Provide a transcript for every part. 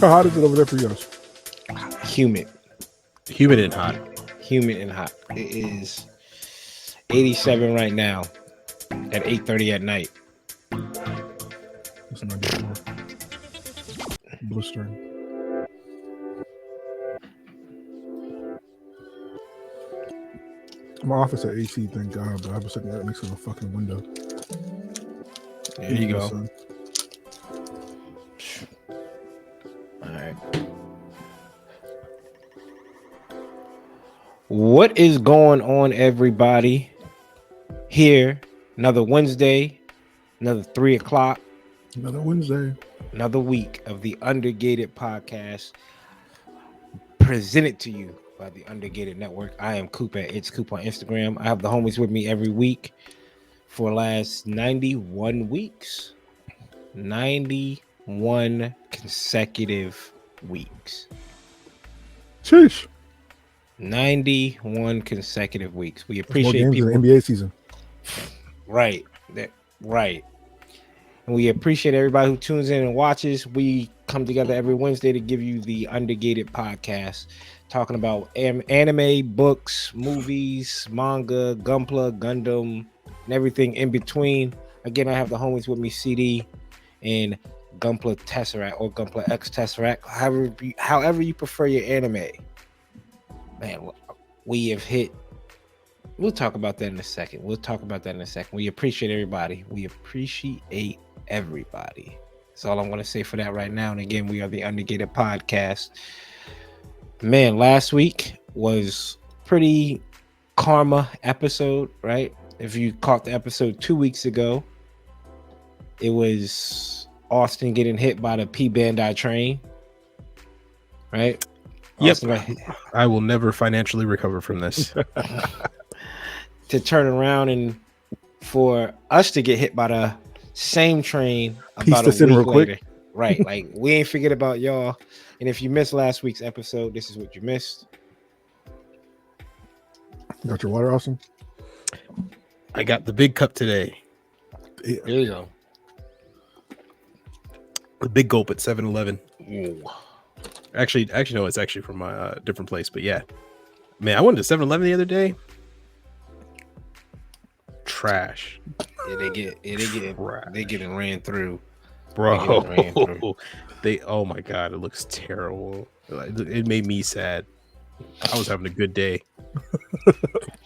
How hot is it over there for you guys? Humid. Humid and hot. Humid and hot. It is 87 right now at 8:30 at night. It's 94. Blistering. My office at AC, thank God, but I was sitting right next to the fucking window. There you go. All right. What is going on, everybody? Here, another Wednesday, another 3 o'clock. Another Wednesday. Another week of the Undergated podcast presented to you by the Undergated Network. I am Coop at It's Coop on Instagram. I have the homies with me every week for the last 91 weeks. 91 consecutive weeks. Sheesh. 91 consecutive weeks. We That's appreciate more games people. in the NBA season. Right. Right. And we appreciate everybody who tunes in and watches. We come together every Wednesday to give you the Undergated podcast, talking about anime, books, movies, manga, Gunpla, Gundam, and everything in between. Again, I have the homies with me, CD and Gunpla Tesseract or Gunpla X Tesseract, however you prefer your anime. Man, we have hit. We'll talk about that in a second. We appreciate everybody. That's all I'm going to say for that right now. And again, we are the Undergated podcast. Man, last week was pretty karma episode, right? If you caught the episode 2 weeks ago, it was Austin getting hit by the P Bandai train, right? Yep. I will never financially recover from this. To turn around and for us to get hit by the same train about a week later. Right. Like, we ain't forget about y'all. And if you missed last week's episode, this is what you missed. Got your water, Austin? I got the big cup today. Yeah. There you go. The big gulp at 7-Eleven. Actually, no, it's actually from a different place. But yeah, man, I went to 7-Eleven the other day. Trash. Yeah, they getting ran through, bro. Oh my god, it looks terrible. It made me sad. I was having a good day.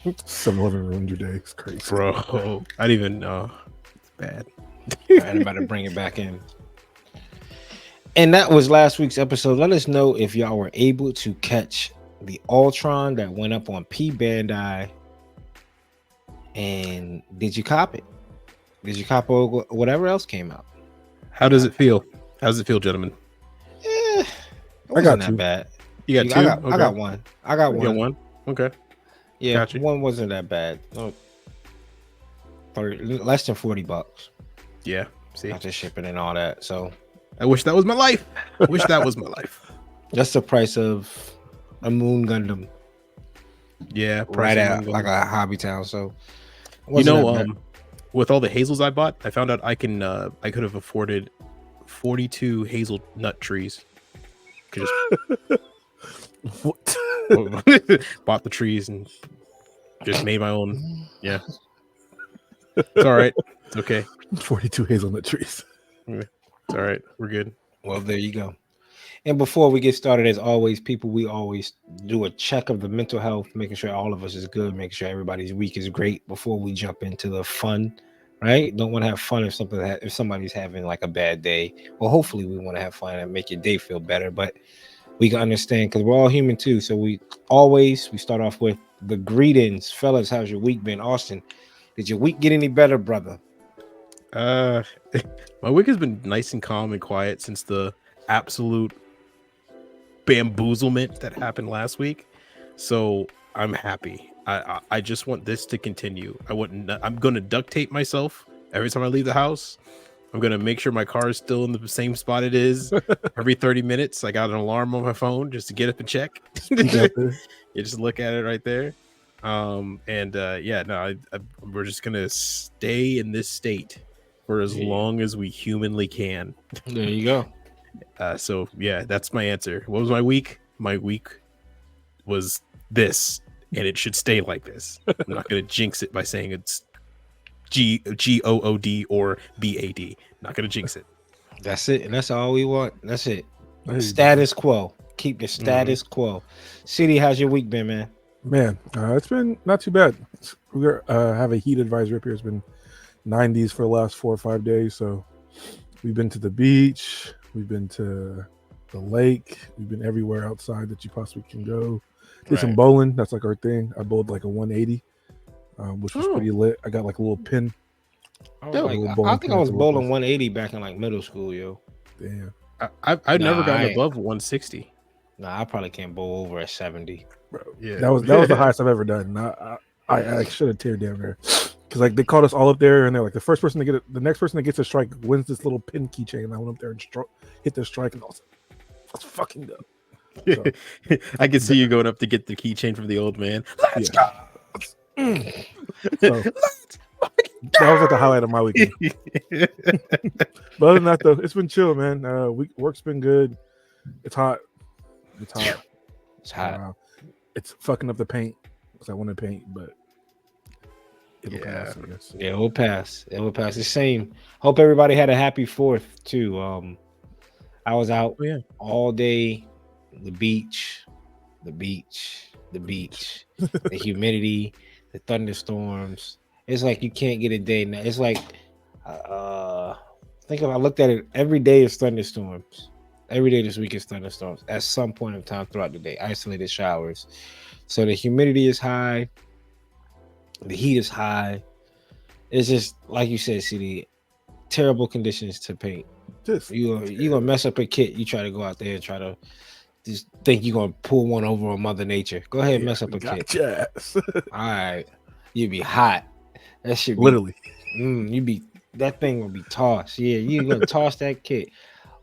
7-Eleven ruined your day. It's crazy, bro. I didn't even know. It's bad. I'm about to bring it back in. And that was last week's episode. Let us know if y'all were able to catch the Ultron that went up on P Bandai. And did you cop it? Did you cop whatever else came out? How does it feel? How does it feel, gentlemen? It wasn't that bad. You got two? I got one. You got one? Okay. Yeah, gotcha. One wasn't that bad. No, less than $40. Yeah. See, after shipping and all that. So I wish that was my life. That's the price of a Moon Gundam. Yeah, right at like a hobby town. So with all the hazels I bought, I found out I could have afforded 42 hazelnut trees. What? Bought the trees and just made my own. Yeah, it's all right. It's okay. 42 hazelnut trees. It's all right. We're good. Well, there you go. And before we get started, as always, people, we always do a check of the mental health, making sure all of us is good, making sure everybody's week is great before we jump into the fun, right? Don't want to have fun if somebody's having like a bad day. Well, hopefully we want to have fun and make your day feel better, but we can understand because we're all human too. So we start off with the greetings. Fellas, how's your week been? Austin, did your week get any better, brother? My week has been nice and calm and quiet since the absolute bamboozlement that happened last week, so I'm happy. I just want this to continue. I'm gonna duct tape myself every time I leave the house. I'm gonna make sure my car is still in the same spot it is every 30 minutes. I got an alarm on my phone just to get up and check. You just look at it right there. We're just gonna stay in this state for as long as we humanly can. There you go. So yeah, that's my answer. What was my week? My week was this, and it should stay like this. I'm not gonna jinx it by saying it's GOOD or BAD. Not gonna jinx it. That's it, and that's all we want. That's it. Hey, Status quo. Keep the status quo. CD, how's your week been, man? man, it's been not too bad. We have a heat advisory up here. It's been 90s for the last 4 or 5 days. So we've been to the beach. We've been to the lake. We've been everywhere outside that you possibly can go. Did some Right. bowling. That's like our thing. I bowled like a 180, which was Oh. pretty lit. I got like a little pin. I was Dope. like, Little I bowling think pin I at was the little bowling place. 180 back in like middle school, yo. Damn. I've never Nah, gotten I- above 160. Nah, I probably can't bowl over a 70. Bro, Yeah. that was the highest I've ever done. And I should have teared down there because like they called us all up there, and they're like the first person to get it, the next person that gets a strike wins this little pin keychain. And I went up there and hit the strike, and I was like, "That's fucking dope." So, I can see you going up to get the keychain from the old man. Let's yeah. So that was like the highlight of my weekend. go. But other than that, though, it's been chill, man. Work's been good. It's hot. It's hot. It's hot. It's fucking up the paint because I want to paint, but it'll Yeah. pass, I guess. Yeah, it will pass. It will pass. The same. Hope everybody had a happy 4th too. I was out Oh, yeah. all day. The beach, the humidity, the thunderstorms. It's like you can't get a day now. It's like I looked at it, every day is thunderstorms. Every day this week is thunderstorms at some point in time throughout the day. Isolated showers. So the humidity is high, the heat is high. It's just like you said, CD, terrible conditions to paint. Just You gonna mess up a kit. You try to go out there and try to just think you're gonna pull one over on Mother Nature. Go ahead and mess up a kit. Yes. All right, you'd be hot. That should be Literally. that thing will be tossed. Yeah, you gonna toss that kit.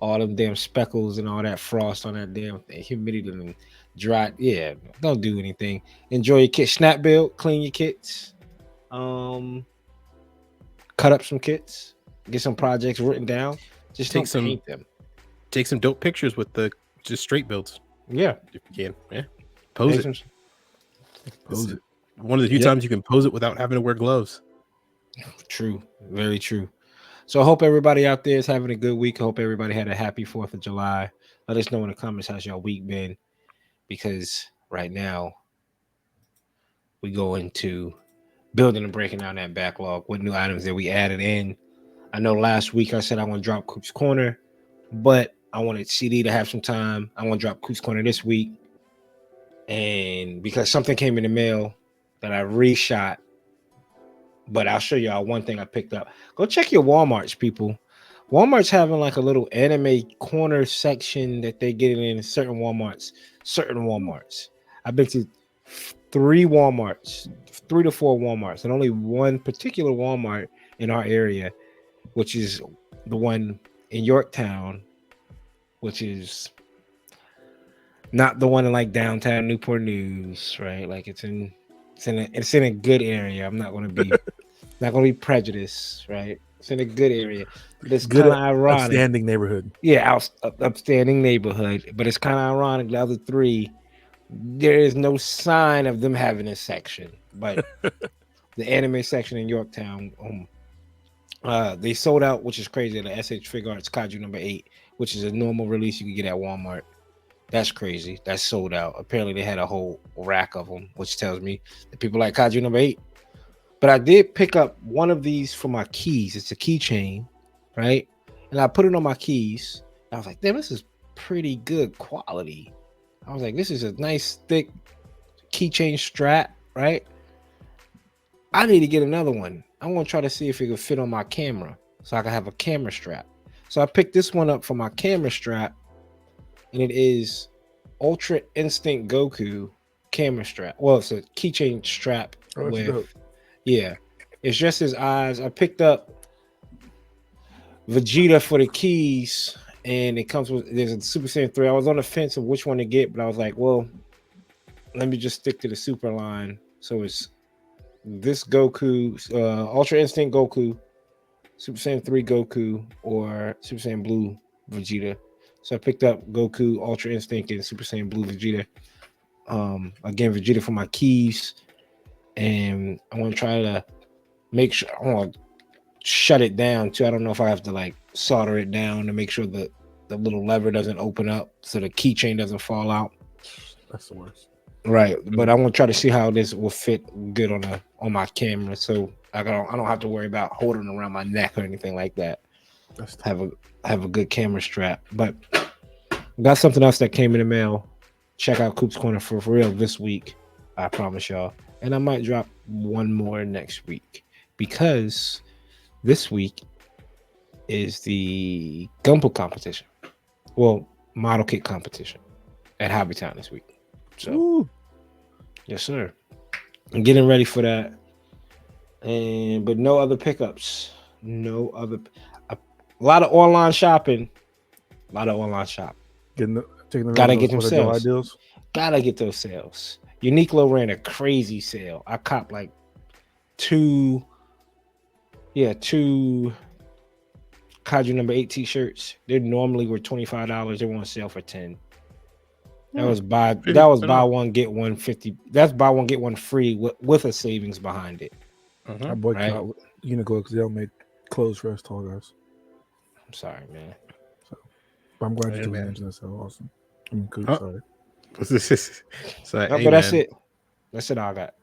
All them damn speckles and all that frost on that damn thing, humidity and dry. Yeah, don't do anything. Enjoy your kit. Snap build, clean your kits. Cut up some kits. Get some projects written down. Just Take don't some- paint them. Take some dope pictures with the just straight builds Yeah, if you can. Yeah. Pose Take it. some- Pose it. One of the few Yeah. times you can pose it without having to wear gloves. True, very true. So I hope everybody out there is having a good week. I hope everybody had a happy 4th of July. Let us know in the comments how's your week been, because right now we go into building and breaking down that backlog. What new items that we added in? I know last week I said I want to drop Coop's Corner, but I wanted CD to have some time. I want to drop Coop's Corner this week, and because something came in the mail that I reshot. But I'll show y'all one thing I picked up. Go check your Walmarts, people. Walmart's having like a little anime corner section that they get in certain Walmarts. I've been to 3 Walmarts, 3 to 4 Walmarts, and only one particular Walmart in our area, which is the one in Yorktown, which is not the one in like downtown Newport News, right? Like it's in a good area. I'm not going to be prejudiced, right? It's in a good area, but it's Good, kind of ironic. outstanding neighborhood. Yeah, upstanding neighborhood, but it's kind of ironic. The other 3, there is no sign of them having a section, but the anime section in Yorktown, they sold out, which is crazy. The SH Figure Arts Kaiju number 8, which is a normal release you can get at Walmart. That's crazy. That's sold out. Apparently, they had a whole rack of them, which tells me that people like Kaiju number 8. But I did pick up one of these for my keys. It's a keychain, right? And I put it on my keys. I was like, damn, this is pretty good quality. I was like, this is a nice thick keychain strap, right? I need to get another one. I'm going to try to see if it can fit on my camera so I can have a camera strap. So I picked this one up for my camera strap, and it is Ultra Instinct Goku camera strap. Well, it's a keychain strap Oh, that's with, dope. yeah, it's just his eyes. I picked up Vegeta for the keys, and it comes with, there's a Super Saiyan 3. I was on the fence of which one to get, but I was like, well, let me just stick to the Super line. So it's this Goku, Ultra Instinct Goku, Super Saiyan 3 Goku, or Super Saiyan Blue Vegeta. So I picked up Goku, Ultra Instinct, and Super Saiyan Blue Vegeta. Again, Vegeta for my keys, and I want to try to make sure I want to shut it down too. I don't know if I have to like solder it down to make sure that the little lever doesn't open up so the keychain doesn't fall out. That's the worst. Right, but I want to try to see how this will fit good on my camera, so I don't have to worry about holding it around my neck or anything like that. That's tough. Have a good camera strap. But got something else that came in the mail. Check out Coop's Corner for real this week. I promise y'all. And I might drop one more next week because this week is the Gumball competition. Well, model kit competition at Hobbytown this week. So, Ooh. yes, sir. I'm getting ready for that. But no other pickups. No other. A lot of online shopping. Taking the Gotta those get them 4th of July sales. deals. Gotta get those sales. Uniqlo ran a crazy sale. I copped like two Kaiju number 8 t-shirts. They normally were $25. They were on sale for $10. That was buy one get one 50. That's buy one get one free with a savings behind it. I boycott Uniqlo because they don't make clothes for us tall guys. I'm sorry, man. But I'm glad you took man. advantage of that. So awesome. I'm cool. Sorry. So, No, hey, but that's man. it. That's it. All I got.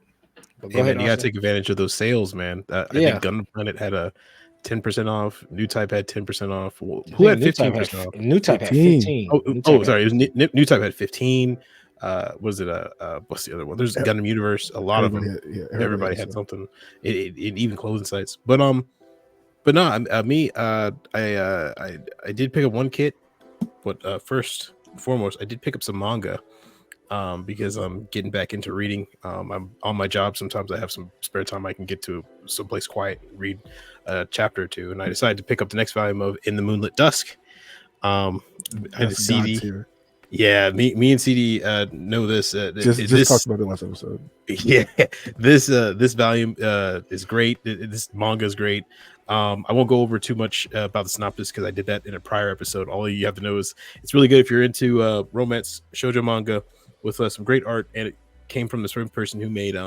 But Hey, man, you gotta take advantage of those sales, man. I think Gun Planet had a 10% off. New Type had 10% off. Who had 15% off? New Type had 15. Sorry, it was New Type had 15. Was it what's the other one? There's Gundam Universe. A lot of them. Everybody had something. It even clothing sites. But no, I did pick up one kit. But first and foremost, I did pick up some manga. Because I'm getting back into reading. I'm on my job. Sometimes I have some spare time. I can get to someplace quiet and read a chapter or two. And I decided to pick up the next volume of In the Moonlit Dusk. I had a CD. Yeah, me and CD know this. Just talked about it last episode. Yeah, this volume is great. This manga is great. I won't go over too much about the synopsis because I did that in a prior episode. All you have to know is it's really good if you're into romance shoujo manga with some great art, and it came from the same person who made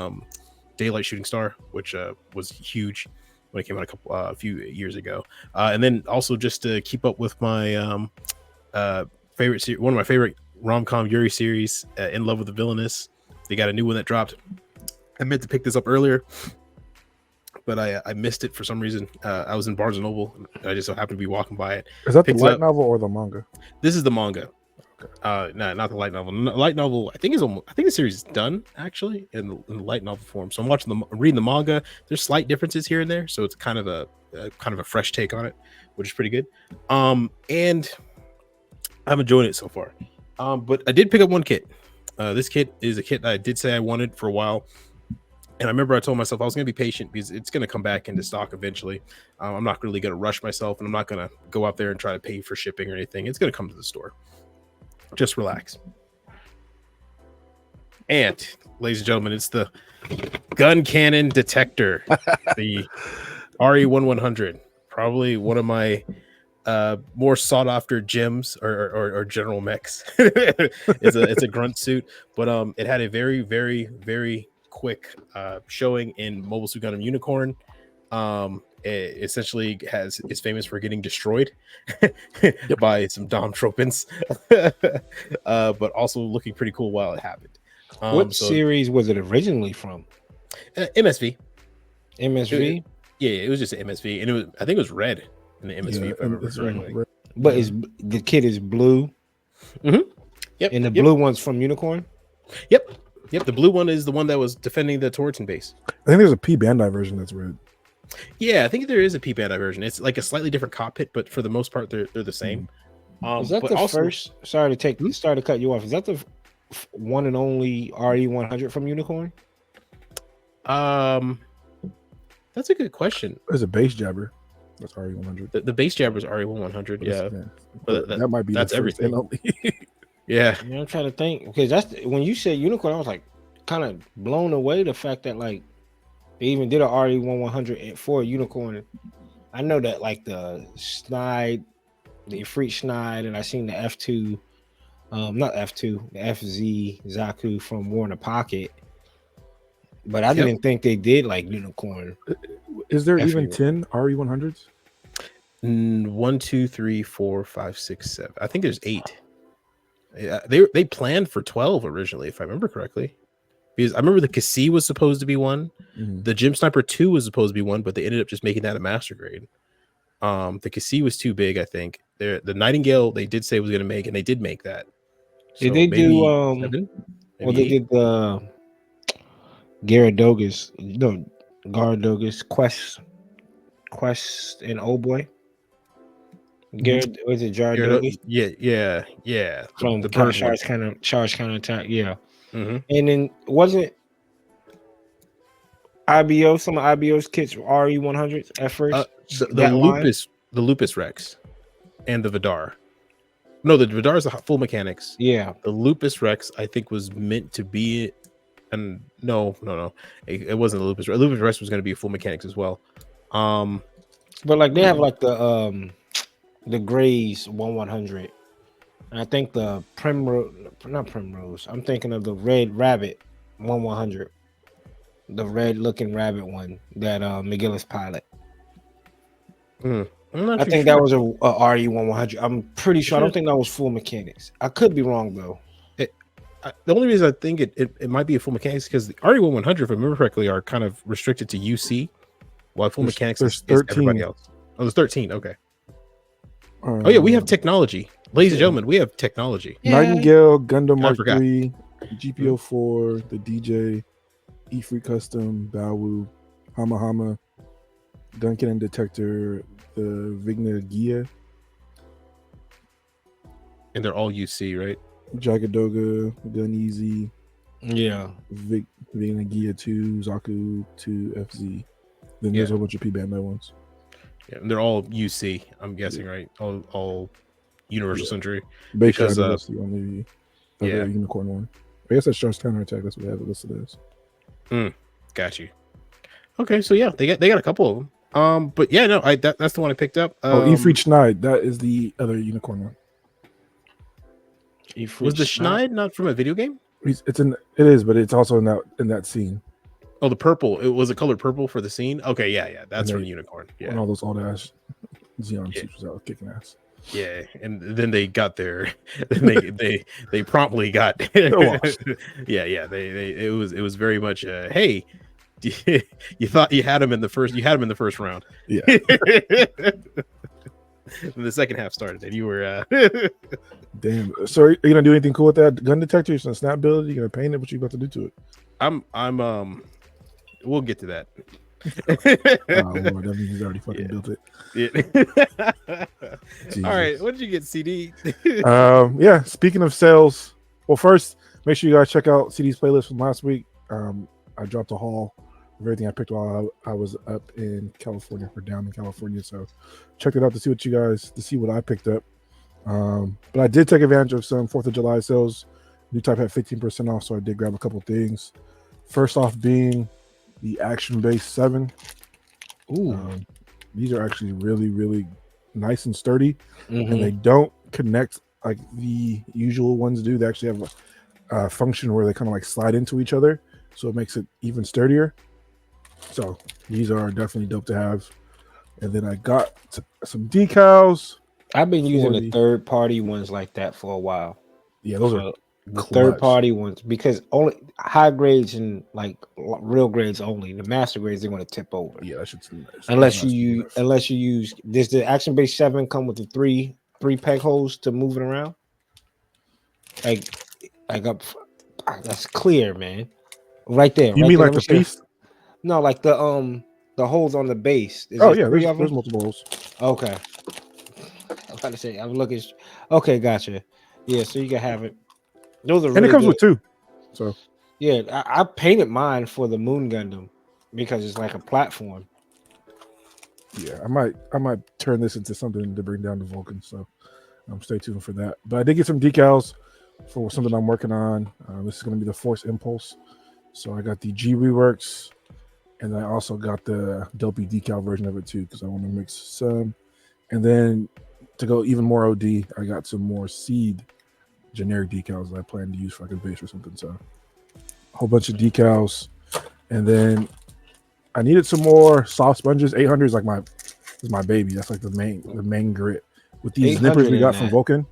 Daylight Shooting Star, which was huge when it came out a few years ago. And then also just to keep up with my one of my favorite rom-com Yuri series, In Love with the Villainess. They got a new one that dropped. I meant to pick this up earlier, but I missed it for some reason. I was in Barnes and Noble. I just so happened to be walking by it. Is that the light novel or the manga? This is the manga. Okay. No, not the light novel. Light novel, I think the series is done actually in the light novel form. So I'm reading the manga. There's slight differences here and there, so it's kind of a fresh take on it, which is pretty good. And I'm enjoying it so far. But I did pick up one kit. This kit is a kit that I did say I wanted for a while. And I remember I told myself I was going to be patient because it's going to come back into stock eventually. I'm not really going to rush myself, and I'm not going to go out there and try to pay for shipping or anything. It's going to come to the store. Just relax. And, ladies and gentlemen, it's the gun cannon detector, the RE1100. Probably one of my more sought after gems or general mechs. It's a grunt suit, but it had a very, very, very quick showing in Mobile Suit Gundam Unicorn. It essentially is famous for getting destroyed by some Dom Tropins, but also looking pretty cool while it happened. What series was it originally from? MSV. MSV? It was just an MSV, and I think it was red in the MSV. Yeah, if I remember correctly. But the kit is blue. Mm-hmm. Yep. And the blue one's from Unicorn. Yep. The blue one is the one that was defending the Torton base. I think there's a P Bandai version that's red. Yeah, I think there is a P Bandai version. It's like a slightly different cockpit, but for the most part, they're the same. Is that the first? Sorry to cut you off. Is that the one and only RE100 from Unicorn? That's a good question. There's a base jabber. That's RE100. The base jabber is RE100. Yeah, but that might be that's everything. Yeah, I'm trying to think because that's when you said Unicorn, I was like kind of blown away the fact that like they even did a RE100 for Unicorn. I know that like the snide the Ifrit Schneid, and I seen the F2, not F2, the FZ Zaku from Warner Pocket. But I didn't think they did like unicorn. Is there even FE. 10 RE100s? 1, 2, 3, 4, 5, 6, 7. I think there's 8. They planned for 12 originally, if I remember correctly. Because I remember the Cassie was supposed to be one. Mhm. The Gym Sniper 2 was supposed to be one, but they ended up just making that a master grade. The Cassie was too big, I think. The Nightingale they did say was going to make, and they did make that. So Did they maybe do 7? well, Maybe they 8? did the Gyaradogus, no, Gyaradogus, Quest, and Oh Boy. Garrett, was it Gyaradogus Yeah. from The bird one. charge counter attack? Yeah, Mm-hmm. and then wasn't IBO some of IBO's kits RE100s at first? The Lupus Rex and the Vidar. No, the Vidar is the full mechanics. Yeah, The Lupus Rex, I think, was meant to be, and no, it wasn't the Lupus Rex. Lupus Rex was going to be full mechanics as well. but like they have like the Grays 100, and I think the Primrose, not Primrose. I'm thinking of the Red Rabbit 100, the red looking rabbit one that McGillis pilot. I think that was a RE100. I'm pretty sure. I don't think that was full mechanics. I could be wrong though. The only reason I think it might be a full mechanics because the RE100, if I remember correctly, are kind of restricted to UC, while full mechanics is 13. everybody else. Oh, there's 13. Okay. Oh yeah, we have technology, ladies and gentlemen. We have technology. Nightingale, Gundam Mark forgot. 3, GPO4, the DJ, E-Free Custom, Bawu, Hama, Duncan and Detector, the Vigna Gia, And they're all UC, right? Jagadoga, Gun Easy, Yeah, Vigna Gia 2, Zaku 2, FZ. Then there's a whole bunch of P-Bandai ones. Yeah, and they're all UC. I'm guessing, right? All Universal Century. Because Because, that's the only other unicorn one. I guess that's Char's counterattack. That's what they have it listed as. Got you. Okay, so yeah, they got a couple of them. But yeah, no, that's the one I picked up. E-Free Schneid, that is the other unicorn one. Was the Schneid not from a video game? It is, but it's also in that scene. Oh, the purple. It was a color purple for the scene. Okay, yeah, that's from Unicorn. Yeah, and all those old ass Xeon suits was out kicking ass. Yeah, and then they got their, they promptly got. Yeah. It was very much. Hey, you thought you had him in the first round. Yeah. And the second half started, and you were. Damn. So are you gonna do anything cool with that gun detector? Some snap build? You gonna paint it? What you about to do to it? We'll get to that. Lord, that means he's already fucking built it. Yeah. All right, what did you get, CD? Yeah. Speaking of sales, well, first make sure you guys check out CD's playlist from last week. I dropped a haul of everything I picked while I was up in California or down in California. So check it out to see what I picked up. But I did take advantage of some 4th of July sales. New type had 15% off, so I did grab a couple things. First off being the Action Base 7. Ooh. These are actually really, really nice and sturdy. Mm-hmm. And they don't connect like the usual ones do. They actually have a function where they kind of like slide into each other. So it makes it even sturdier. So these are definitely dope to have. And then I got some decals. I've been using the third-party ones like that for a while. Yeah, those are the third-party ones because only high grades and like real grades only. The master grades they're going to tip over. Yeah, that should nice. Unless you use. Does the Action Base 7 come with the three peg holes to move it around? Like up. That's clear, man. Right there. You mean like the piece? No, like the holes on the base. There's multiple holes. Okay. I was about to say I'm looking. Okay, gotcha. Yeah, so you can have it. Those are really and it comes good. with 2. So yeah, I painted mine for the Moon Gundam because it's like a platform. Yeah, I might turn this into something to bring down the Vulcan. So stay tuned for that. But I did get some decals for something I'm working on. This is going to be the Force Impulse. So I got the G Reworks, and I also got the Dopey decal version of it too because I want to mix some. And then to go even more OD, I got some more seed generic decals that I plan to use for like a base or something. So a whole bunch of decals, and then I needed some more soft sponges. 800 is like my baby. That's like the main grit. With these nippers we got from Vulcan,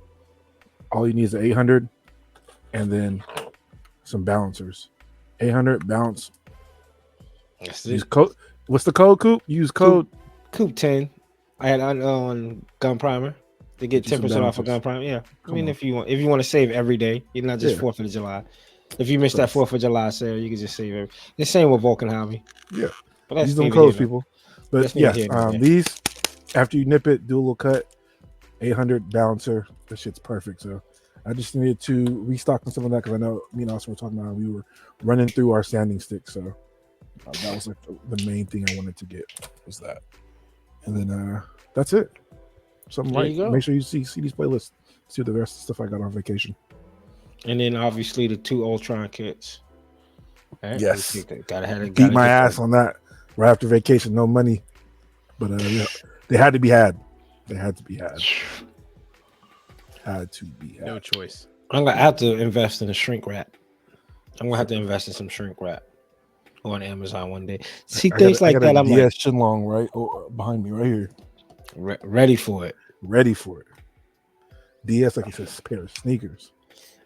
all you need is the 800, and then some balancers. 800 balance. Use code. What's the code, Coop? Use code Coop 10. I had on gun primer to get 10% off of gun primer. Yeah, I mean, if you want to save every day, you're not just 4th of July. If you miss that 4th of July sale, you can just save it. The same with Vulcan Hobby. Yeah, but that's use them codes, people. But that's yes, these after you nip it, do a little cut. 800 balancer. That shit's perfect. So I just needed to restock on some of that because I know me and Austin were talking about how we were running through our standing sticks. So that was like the main thing I wanted to get was that. And then that's it. Something like make sure you see these playlists. See what the rest of the stuff I got on vacation. And then obviously the 2 Ultron kits. Right? Yes. Beat my ass on that right after vacation. No money. But they had to be had. They had to be had. Had to be had. No choice. I'm gonna have to invest in a shrink wrap. I'm gonna have to invest in some shrink wrap on Amazon one day. See things like that. I'm DS like Shinlong right behind me, right here. Ready for it. Ready for it. DS like it's a pair of sneakers.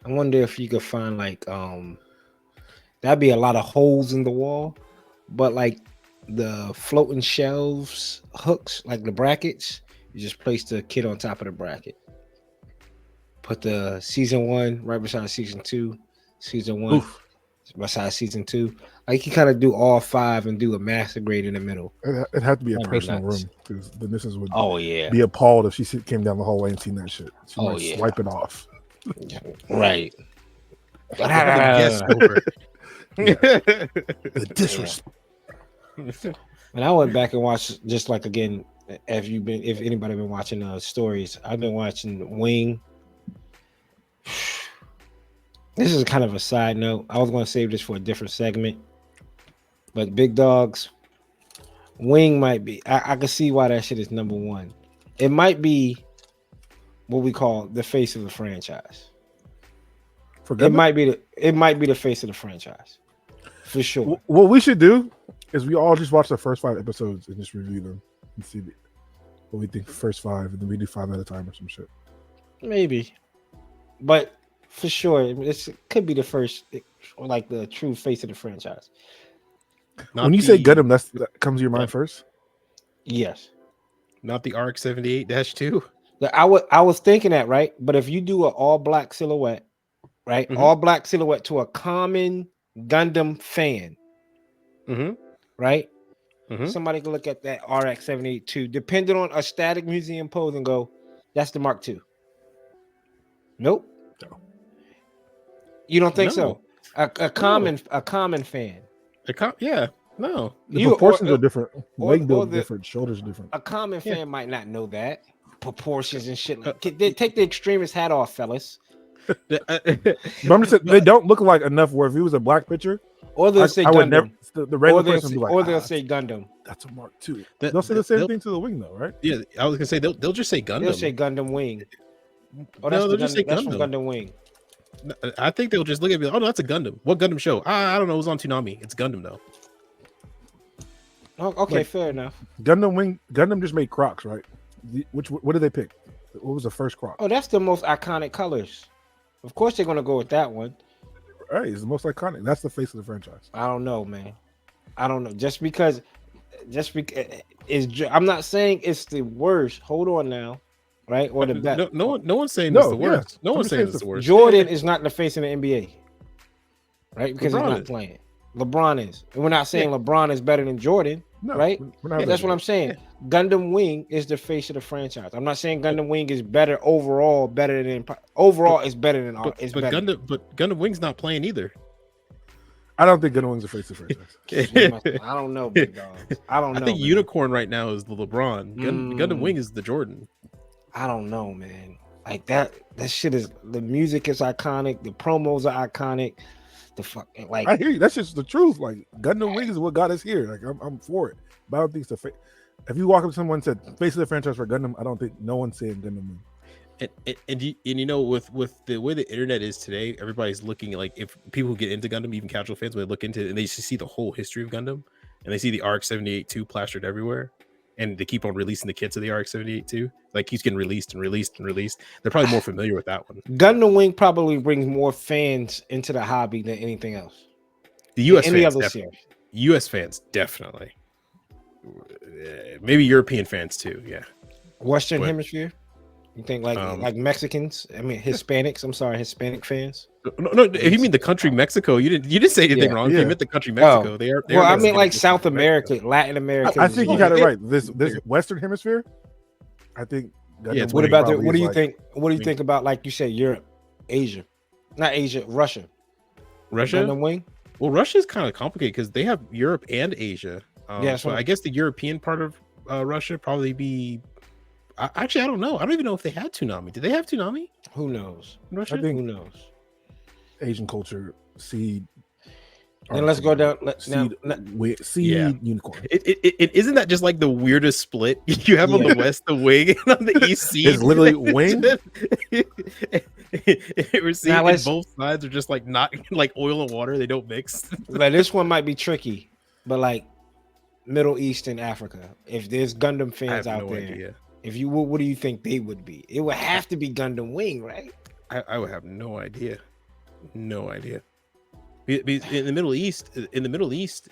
I wonder if you could find like that'd be a lot of holes in the wall, but like the floating shelves hooks, like the brackets. You just place the kit on top of the bracket. Put the season 1 right beside season 2. Season 1 beside season 2. Like you kind of do all 5 and do a master grade in the middle. It had to be a personal room because the missus would be appalled if she came down the hallway and seen that shit. She might swipe it off. Right. The disrespect. And I went back and watched just like again. If anybody been watching stories, I've been watching Wing. This is kind of a side note. I was going to save this for a different segment, but Big Dogs, Wing might be. I can see why that shit is number 1. It might be what we call the face of the franchise. It might be the face of the franchise for sure. What we should do is we all just watch the first 5 episodes and just review them and see what we think first 5, and then we do 5 at a time or some shit. Maybe, but for sure, it could be the first, or like the true face of the franchise. When you say Gundam, that comes to your mind first. Yes, not the RX-78-2. I was thinking that, right? But if you do an all black silhouette, right, all black silhouette to a common Gundam fan, right. Somebody can look at that RX-78-2, depending on a static museum pose, and go, "That's the Mark II." Nope. No. You don't think so? A common fan. No. The proportions are different. Leg build different. Shoulders different. A common fan might not know that proportions and shit. Take the extremist hat off, fellas. But I'm just saying, they don't look like enough. Where if it was a black picture. Or they'll say Gundam. The regular person would be like, or they'll say Gundam. That's a Mark II. They'll say the same thing to the Wing, though, right? Yeah, I was gonna say they'll just say Gundam. They'll say Gundam Wing. Oh, no, they'll just say Gundam. Gundam. From Gundam Wing. I think they'll just look at me. Oh no, that's a Gundam. What Gundam show? I don't know. It was on Toonami. It's Gundam though. Oh, okay, fair enough. Gundam just made Crocs, right? What did they pick? What was the first Croc? Oh, that's the most iconic colors. Of course, they're gonna go with that one. Right, it's the most iconic. That's the face of the franchise. I don't know, man. I don't know. Just because I'm not saying it's the worst. Hold on now, right? Or the best. No one's saying it's the worst. No one's saying it's the worst. Jordan is not the face in the NBA, right? Because he's not playing. LeBron is. And we're not saying LeBron is better than Jordan, right? That's what I'm saying. Yeah. Gundam Wing is the face of the franchise. I'm not saying Gundam Wing is better overall. Is better than. Gundam Wing's not playing either. I don't think Gundam Wing's the face of the franchise. I don't know, big dog. I don't know. I think Unicorn right now is the LeBron. Gundam Wing is the Jordan. I don't know, man. Like that shit is, the music is iconic. The promos are iconic. I hear you. That's just the truth. Like Gundam Wing is what got us here. Like I'm for it, but I don't think it's the face. If you walk up to someone and said face of the franchise for Gundam, I don't think no one's saying Gundam Wing. And you know, with the way the internet is today, everybody's looking like, if people who get into Gundam, even casual fans, when they look into it and they just see the whole history of Gundam, and they see the RX-78-2 plastered everywhere, and they keep on releasing the kits of the RX-78-2, like he's getting released and released and released. They're probably more familiar with that one. Gundam Wing probably brings more fans into the hobby than anything else. The US Any fans, other definitely. series. US fans, definitely. Maybe European fans too. Yeah. Western But- Hemisphere. You think like Mexicans? I mean Hispanics. I'm sorry, Hispanic fans. No. If you mean the country Mexico, you didn't say anything Yeah. wrong. If Yeah. you meant the country Mexico, they are. Well, I mean Mexican, like just South Mexico. America, Latin America. I think you got it right. This Western Hemisphere, I think. Gundam it's What Wing about probably what do is you like- think? What do you think about, like you said, Europe, Asia, not Asia, Russia? Russia. Gundam Wing. Well, Russia's kind of complicated because they have Europe and Asia. Yeah, that's so right. I guess the European part of Russia probably be. Actually, I don't know. I don't even know if they had Toonami. Did they have Toonami Who knows? in Russia? I think Who knows? Asian culture, seed. Then let's go down. Seed, seed Yeah. unicorn. It isn't that just like the weirdest split you have on the west the wing and on the east seed. It's literally wing. We're seeing both sides are just like not like oil and water. They don't mix. But this one might be tricky. But like Middle East and Africa, if there's Gundam I fans have out no there, idea. if you what do you think they would be? It would have to be Gundam Wing, right? I would have no idea. No idea. In the Middle East,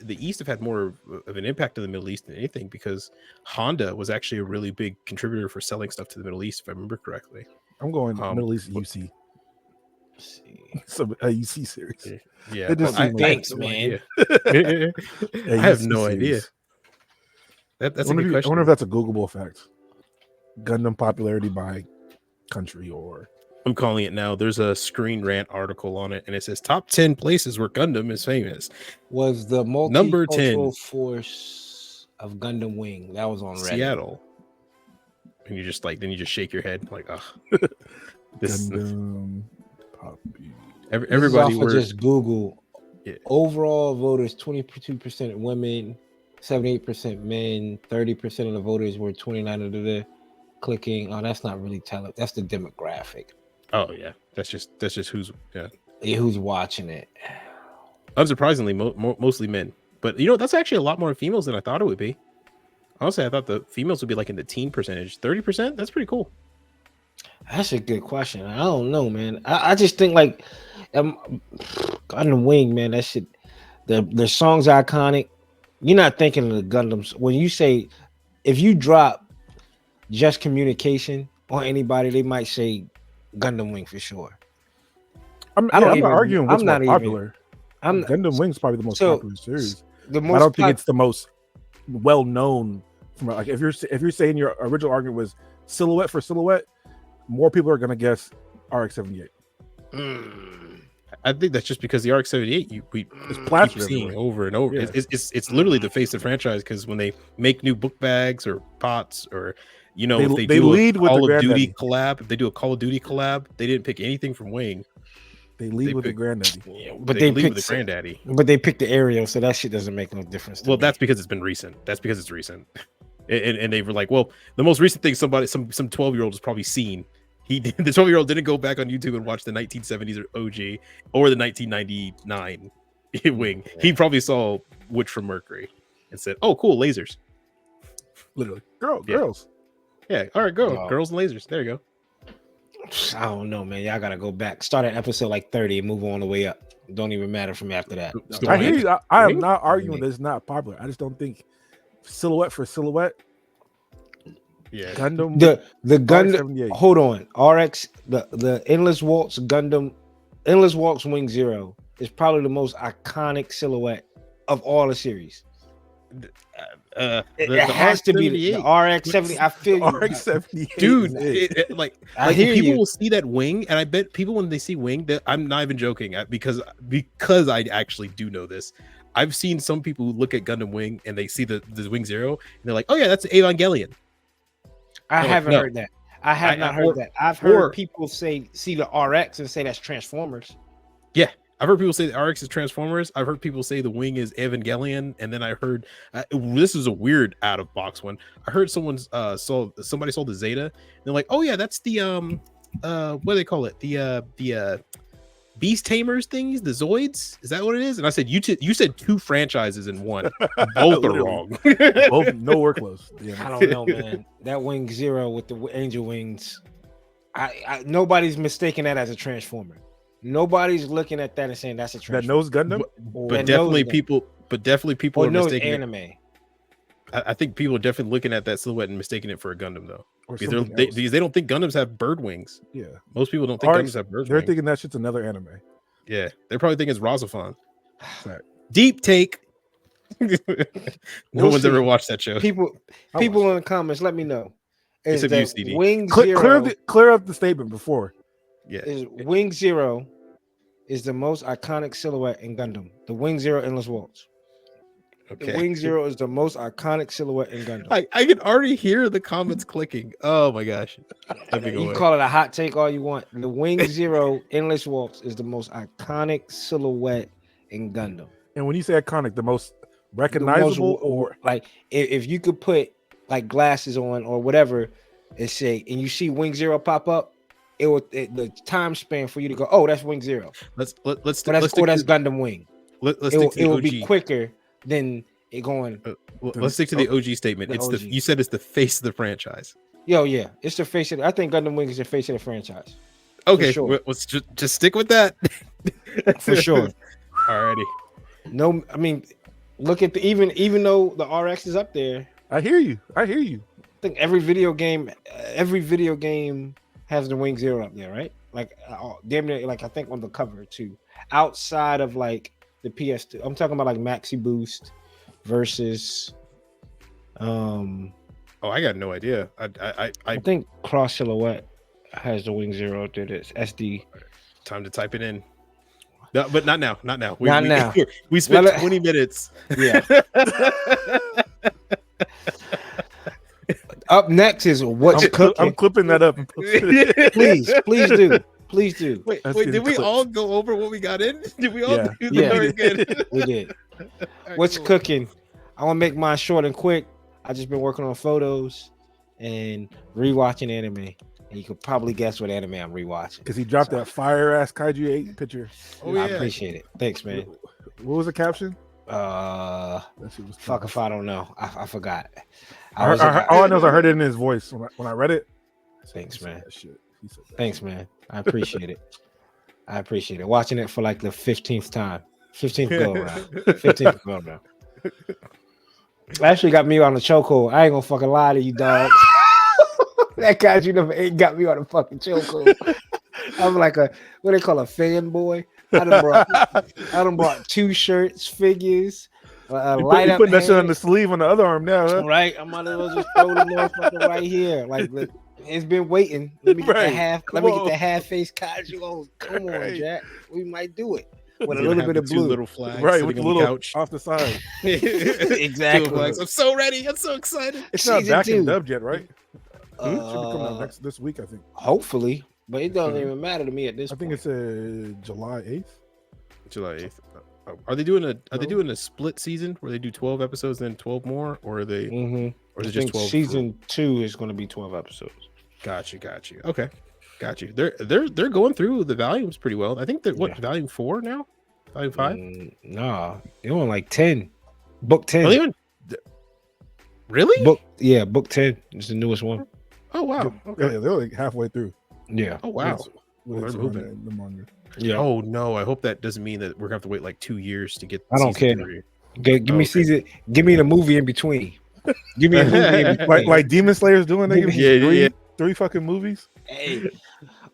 the East have had more of an impact in the Middle East than anything, because Honda was actually a really big contributor for selling stuff to the Middle East, if I remember correctly. I'm going Middle East UC. So a UC series. Yeah, It just I seemed like- thanks, man. I A have UC no series. idea. That's I a wonder, good I question. wonder if that's a Googleable fact. Gundam popularity by country, or I'm calling it now. There's a Screen Rant article on it, and it says top 10 places where Gundam is famous. Was the Number 10. multicultural force of Gundam Wing that was on Reddit? Seattle. And you just then you just shake your head like, ugh. This Gundam poppy. everybody were were just Google. Yeah. Overall voters 22% women, 78% men, 30% of the voters were 29 of the clicking. Oh, that's not really telling. That's the demographic. Oh yeah, that's just who's Who's watching it? Unsurprisingly, mostly men. But that's actually a lot more females than I thought it would be. Honestly, I thought the females would be like in the teen percentage. 30%. That's pretty cool. That's a good question. I don't know, man. I just think like Gundam Wing, man. That shit. The song's iconic. You're not thinking of the Gundams when you say, if you drop just communication on anybody, they might say Gundam Wing for sure. I'm I don't not even- arguing what's I'm more not even- popular. Gundam Wing's probably the most So, popular series. The I most don't think it's the most well known. From like, if you're saying your original argument was silhouette for silhouette, more people are gonna guess RX-78. I think that's just because the RX-78 we keep plastered seeing everywhere. over and over. Yeah. It's literally the face of the franchise, because when they make new book bags or pots, or if They they do lead a with the Call of Duty Granddaddy. collab, if they do a Call of Duty collab, they didn't pick anything from Wing. They lead They with the pick- granddaddy. But they they lead with picked the Granddaddy. But they picked the aerial, so that shit doesn't make no difference. Well, that's because it's been recent. That's because it's recent. And they were like, well, the most recent thing some 12-year-old has probably seen. The 12-year-old didn't go back on YouTube and watch the 1970s or OG or the 1999 Wing. He probably saw Witch from Mercury and said, "Oh, cool, lasers." Literally, Yeah. girls. Yeah, all right, Wow. girls and lasers. There you go. I don't know, man. Y'all gotta go back. Start at episode like 30 and move on the way up. Don't even matter from after that. I hear you. I am Wing? not arguing that it's not popular. I just don't think silhouette for silhouette. Yeah, Gundam. The Gundam. RX-78. Hold on, RX. The Endless Waltz Gundam, Endless Waltz Wing Zero is probably the most iconic silhouette of all the series. It has to be the RX-70. I feel you. RX-78. dude. is- I hear people you. will see that Wing, and I bet people when they see Wing, that I'm not even joking, because I actually do know this. I've seen some people who look at Gundam Wing and they see the Wing Zero, and they're like, "Oh yeah, that's Evangelion." I like, haven't no. heard that. I have not heard or- that. I've heard or- people say see the RX and say that's Transformers. Yeah, I've heard people say the RX is Transformers. I've heard people say the wing is Evangelion, and then I heard this is a weird out of box one. I heard somebody sold the Zeta. And they're like, oh yeah, that's the what do they call it? The Beast Tamers things, the Zoids. Is that what it is? And I said, you said two franchises in one. Both are wrong. Both nowhere close. I don't know, man. That Wing Zero with the angel wings. I nobody's mistaking that as a Transformer. Nobody's looking at that and saying that's a That Transformer. nose Gundam. But definitely people Or are nose mistaking anime. I think people are definitely looking at that silhouette and mistaking it for a Gundam, though. Or Because something else. they don't think Gundams have bird wings. Yeah. Most people don't think RX, Gundams have bird they're wings. thinking that shit's another anime. Yeah, they're probably thinking it's Rosafon. Fact. Deep take. No We'll one's see. ever watched that show. People in the comments, let me know. Is Except you, that CD. Wing Zero Clear up the statement before. Yeah. is Wing Zero is the most iconic silhouette in Gundam. The Wing Zero Endless Waltz. Okay. The Wing Zero is the most iconic silhouette in Gundam. I can already hear the comments clicking. Oh my gosh. You can call it a hot take all you want. The Wing Zero Endless Waltz is the most iconic silhouette in Gundam. And when you say iconic, the most recognizable or like if you could put like glasses on or whatever and say, and you see Wing Zero pop up, the time span for you to go, oh, that's Wing Zero. Let's But that's cool. That's Gundam Wing. Let's stick to the It will OG. be quicker than it going. Let's stick to the OG statement. The It's OG. you said it's the face of the franchise. Yeah, it's the face of. I think Gundam Wing is the face of the franchise. Okay, sure. let's just stick with that. For sure. Alrighty. No, I mean, look at even though the RX is up there, I hear you. I think every video game has the Wing Zero up there, right? Like damn near, like I think on the cover too. Outside of like the PS2, I'm talking about like Maxi Boost versus. Oh, I got no idea. I think Cross Silhouette has the Wing Zero up there. That's SD. Time to type it in. No, but not now. Not now. Not now. We spent Well, 20 minutes. Yeah. Up next is what's cooking. I'm clipping that up. And posting it. Please do. Wait, That's did getting we clipped. all go over what we got in? Did we all Yeah. do Yeah. that again? We did. All right, What's cool. cooking? I want to make mine short and quick. I just been working on photos and rewatching anime. And you could probably guess what anime I'm rewatching. Because he dropped that fire ass Kaiju 8 picture. Oh, I yeah. appreciate it. Thanks, man. What was the caption? That That shit was fuck tough. if I don't know. I forgot. All I know is I heard it in his voice when I read it. Thanks, He said man. that shit. He said that Thanks, shit. man. I appreciate it. I appreciate it. Watching it for like the 15th time. 15th go around. 15th go around. Actually got me on the chokehold. I ain't gonna fucking lie to you, dog. That Kaiju number 8 got me on the fucking chokehold. I'm like what they call a fanboy. I done brought 2 shirts, figures, light You up. putting that shit on hand. the sleeve on the other arm now, huh? Right, I might as well just throw the motherfucker right here. Like, look, it's been waiting. Let me get Right. the half. Come Let me on. get the half face Kaiju on. Come on, Right. Jack. We might do it with He's a gonna little have bit the of two blue. little flags Right, sitting with the on the little couch. off the side. Exactly. Two flags. I'm so ready. I'm so excited. It's not Season back 2. and dubbed yet, right? Should be coming Uh, out this week, I think. hopefully, but it doesn't Mhm. even matter to me at this I think point. it's July 8th. July 8th. Are they doing a No. doing a split season where they do 12 episodes then 12 more, or are they Mhm. or is I it just think 12? season 2 is going to be 12 episodes. Got you. Okay. Got you. They're going through the volumes pretty well. I think they're Yeah. volume 4 now? Volume 5? Nah, they're on like 10. Book 10. Are they on- Really? Book 10 is the newest one. Oh wow. Okay. Yeah, they're like halfway through. Yeah. Oh wow. With They're it moving. in the manga. Yeah. Oh no, I hope that doesn't mean that we're gonna have to wait like 2 years to get I don't season care. 3. Give me Okay. season. Give me the movie in between. Give me a movie in between. Like Demon Slayer's doing. They give Yeah, you yeah. three fucking movies. Hey,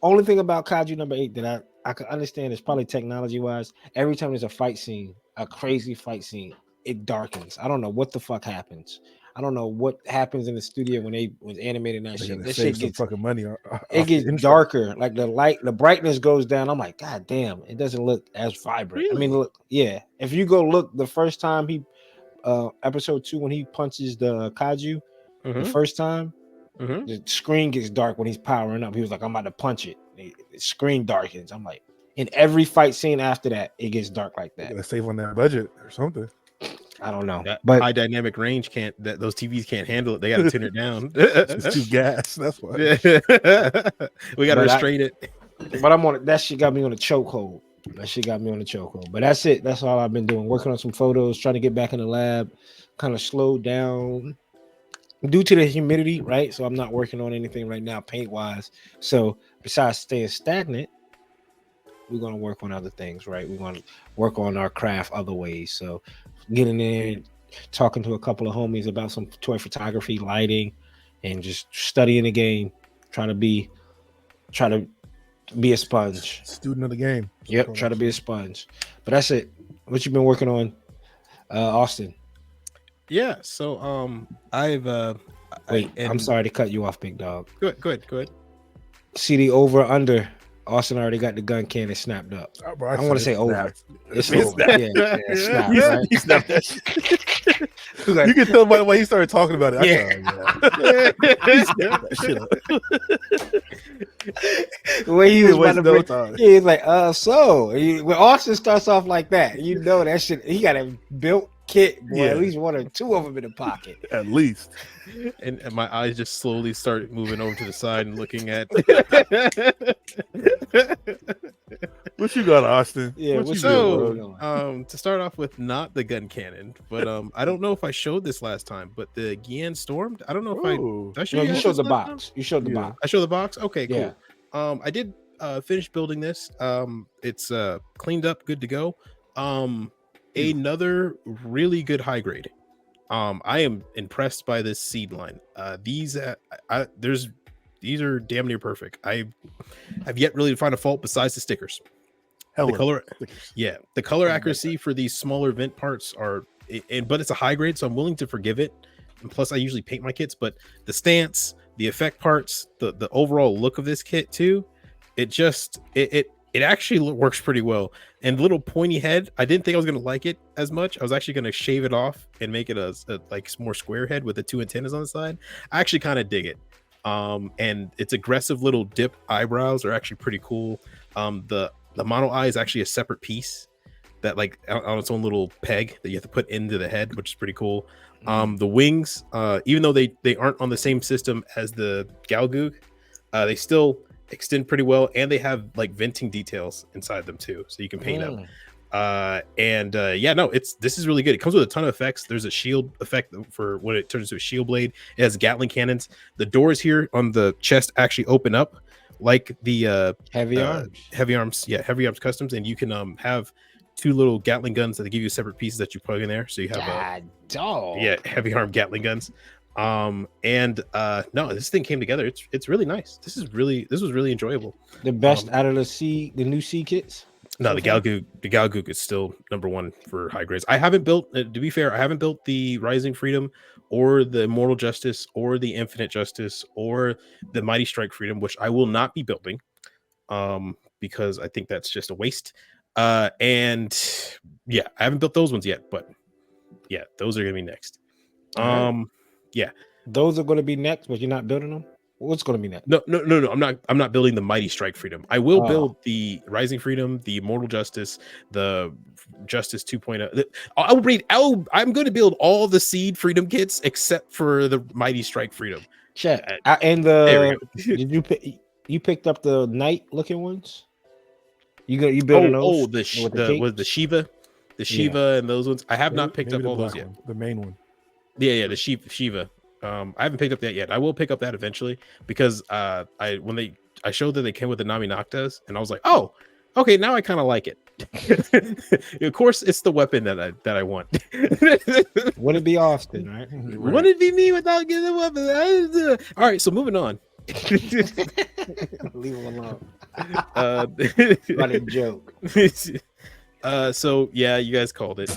only thing about Kaiju number 8 that I can understand is probably technology wise. Every time there's a fight scene, a crazy fight scene, it darkens. I don't know what the fuck happens. I don't know what happens in the studio when they was animating that They're shit. gonna That save shit some gets fucking money. it gets darker. Like the brightness goes down. I'm like, God damn, it doesn't look as vibrant. I mean, Really? look, yeah. If you go look the first time he episode 2 when he punches the Kaiju the Mhm. first time, Mhm. the screen gets dark when he's powering up. He was like, I'm about to punch it. The screen darkens. I'm like, In every fight scene after that, it gets dark like that. Gotta save on that budget or something. I don't know, That but high dynamic range those TVs can't handle it. They got to tune it down. It's too gas. That's why. We got to restrain it. But I'm on it. That shit got me on a chokehold. But that's it. That's all I've been doing. Working on some photos, trying to get back in the lab, kind of slowed down due to the humidity, right? So I'm not working on anything right now, paint wise. So besides staying stagnant, we're gonna work on other things, right? We're gonna work on our craft other ways. So getting in, talking to a couple of homies about some toy photography, lighting, and just studying the game, trying to be a sponge. Student of the game. Yep, try to be a sponge. But that's it. What you been working on, Austin? Yeah, so I'm sorry to cut you off, big dog. Go ahead. See the over under. Austin already got the gun cannon snapped up. Oh, bro, I want to say over. It's It's over. snapped. Yeah, snapped, right? He snapped that shit. You can tell by the way he started talking about it. He snapped that shit up. The way he was about to no bring, time. he's like, when Austin starts off like that, you know that shit. He got a built kit, boy. Yeah. At least one or two of them in the pocket. At least. And my eyes just slowly start moving over to the side and looking at. What you got, Austin? Yeah, What you what's doing, up? To start off with, not the gun cannon, but I don't know if I showed this last time, but the Gian Stormed. I don't know if Ooh. I show No, you you guys showed this the last time? box. You showed the Yeah. box. I show the box. Okay, cool. Yeah. I did finish building this. It's cleaned up, good to go. Another really good high grade. I am impressed by this seed line. These are damn near perfect. I have yet really to find a fault besides the stickers. Hella The color, stickers. yeah, the color I like accuracy for these smaller vent parts but it's a high grade, so I'm willing to forgive it. And plus, I usually paint my kits, but the stance, the effect parts, the overall look of this kit too, it actually works pretty well. And little pointy head, I didn't think I was gonna like it as much. I was actually gonna shave it off and make it a like more square head with the two antennas on the side. I actually kind of dig it. And its aggressive little dip eyebrows are actually pretty cool. The mono eye is actually a separate piece that like on its own little peg that you have to put into the head, which is pretty cool. The wings, even though they aren't on the same system as the Galgoog, they still extend pretty well, and they have like venting details inside them too, so you can paint them. This is really good. It comes with a ton of effects. There's a shield effect for when it turns into a shield blade. It has Gatling cannons. The doors here on the chest actually open up like the Heavy arms. heavy arms customs, and you can have two little Gatling guns that they give you separate pieces that you plug in there, so you have heavy arm Gatling guns. No, this thing came together. It's really nice. This was really enjoyable. The best out of the new C kits. No, the Galgoog is still number one for high grades. I haven't built, to be fair, I haven't built the Rising Freedom or the Immortal Justice or the Infinite Justice or the Mighty Strike Freedom, which I will not be building, because I think that's just a waste. I haven't built those ones yet, but yeah, those are gonna be next. Yeah, those are going to be next, but you're not building them. What's going to be next? No. I'm not building the Mighty Strike Freedom. I will build the Rising Freedom, the Immortal Justice, the Justice 2.0. I'm going to build all the Seed Freedom kits except for the Mighty Strike Freedom. Check. You picked up the Knight looking ones? You building those? The Shiva, and those ones. I have not picked up all those yet. The main one. Yeah, the Shiva. I haven't picked up that yet. I will pick up that eventually because I showed that they came with the Nami Noctas, and I was like, oh, okay, now I kind of like it. Of course, it's the weapon that I want. Would it be Austin, right? Would it be me without getting the weapon? All right, so moving on. Leave him alone. Running joke. So yeah, you guys called it.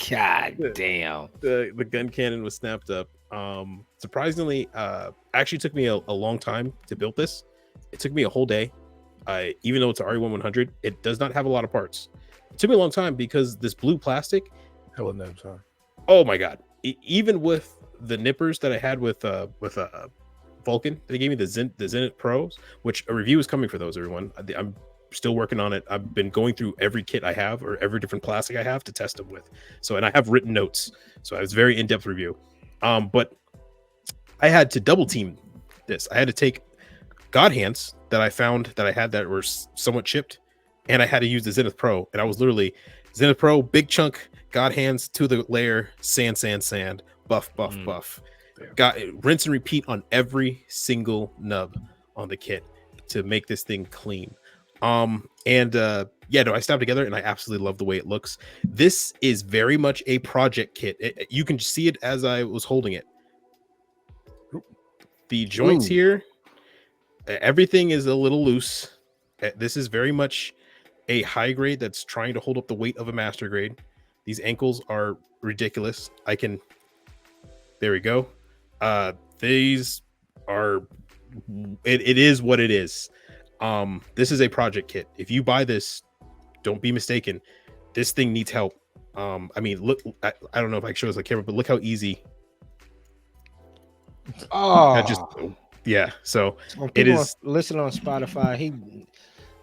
God damn. The gun cannon was snapped up. Surprisingly, actually took me a long time to build this. It took me a whole day. Even though it's an RE1100, it does not have a lot of parts. It took me a long time because this blue plastic. Hell no, sorry. Oh my god! Even with the nippers that I had with Vulcan. They gave me the Zenith Pros, which a review is coming for those. Everyone, I'm still working on it. I've been going through every kit I have or every different plastic I have to test them with. So, and I have written notes, so it was very in-depth review. But I had to double team this. I had to take God hands that I found that I had that were somewhat chipped, and I had to use the Zenith Pro, and I was literally Zenith Pro, big chunk, God hands to the layer, sand, buff, buff. Got rinse and repeat on every single nub on the kit to make this thing clean. I stabbed together, and I absolutely love the way it looks. This is very much a project kit. You can see it as I was holding it. The joints here, everything is a little loose. This is very much a high grade that's trying to hold up the weight of a master grade. These ankles are ridiculous. There we go. These are, it is what it is. This is a project kit. If you buy this, don't be mistaken. This thing needs help. I mean, look, I don't know if I can show this on camera, but look how easy. So it is. Listen on Spotify. He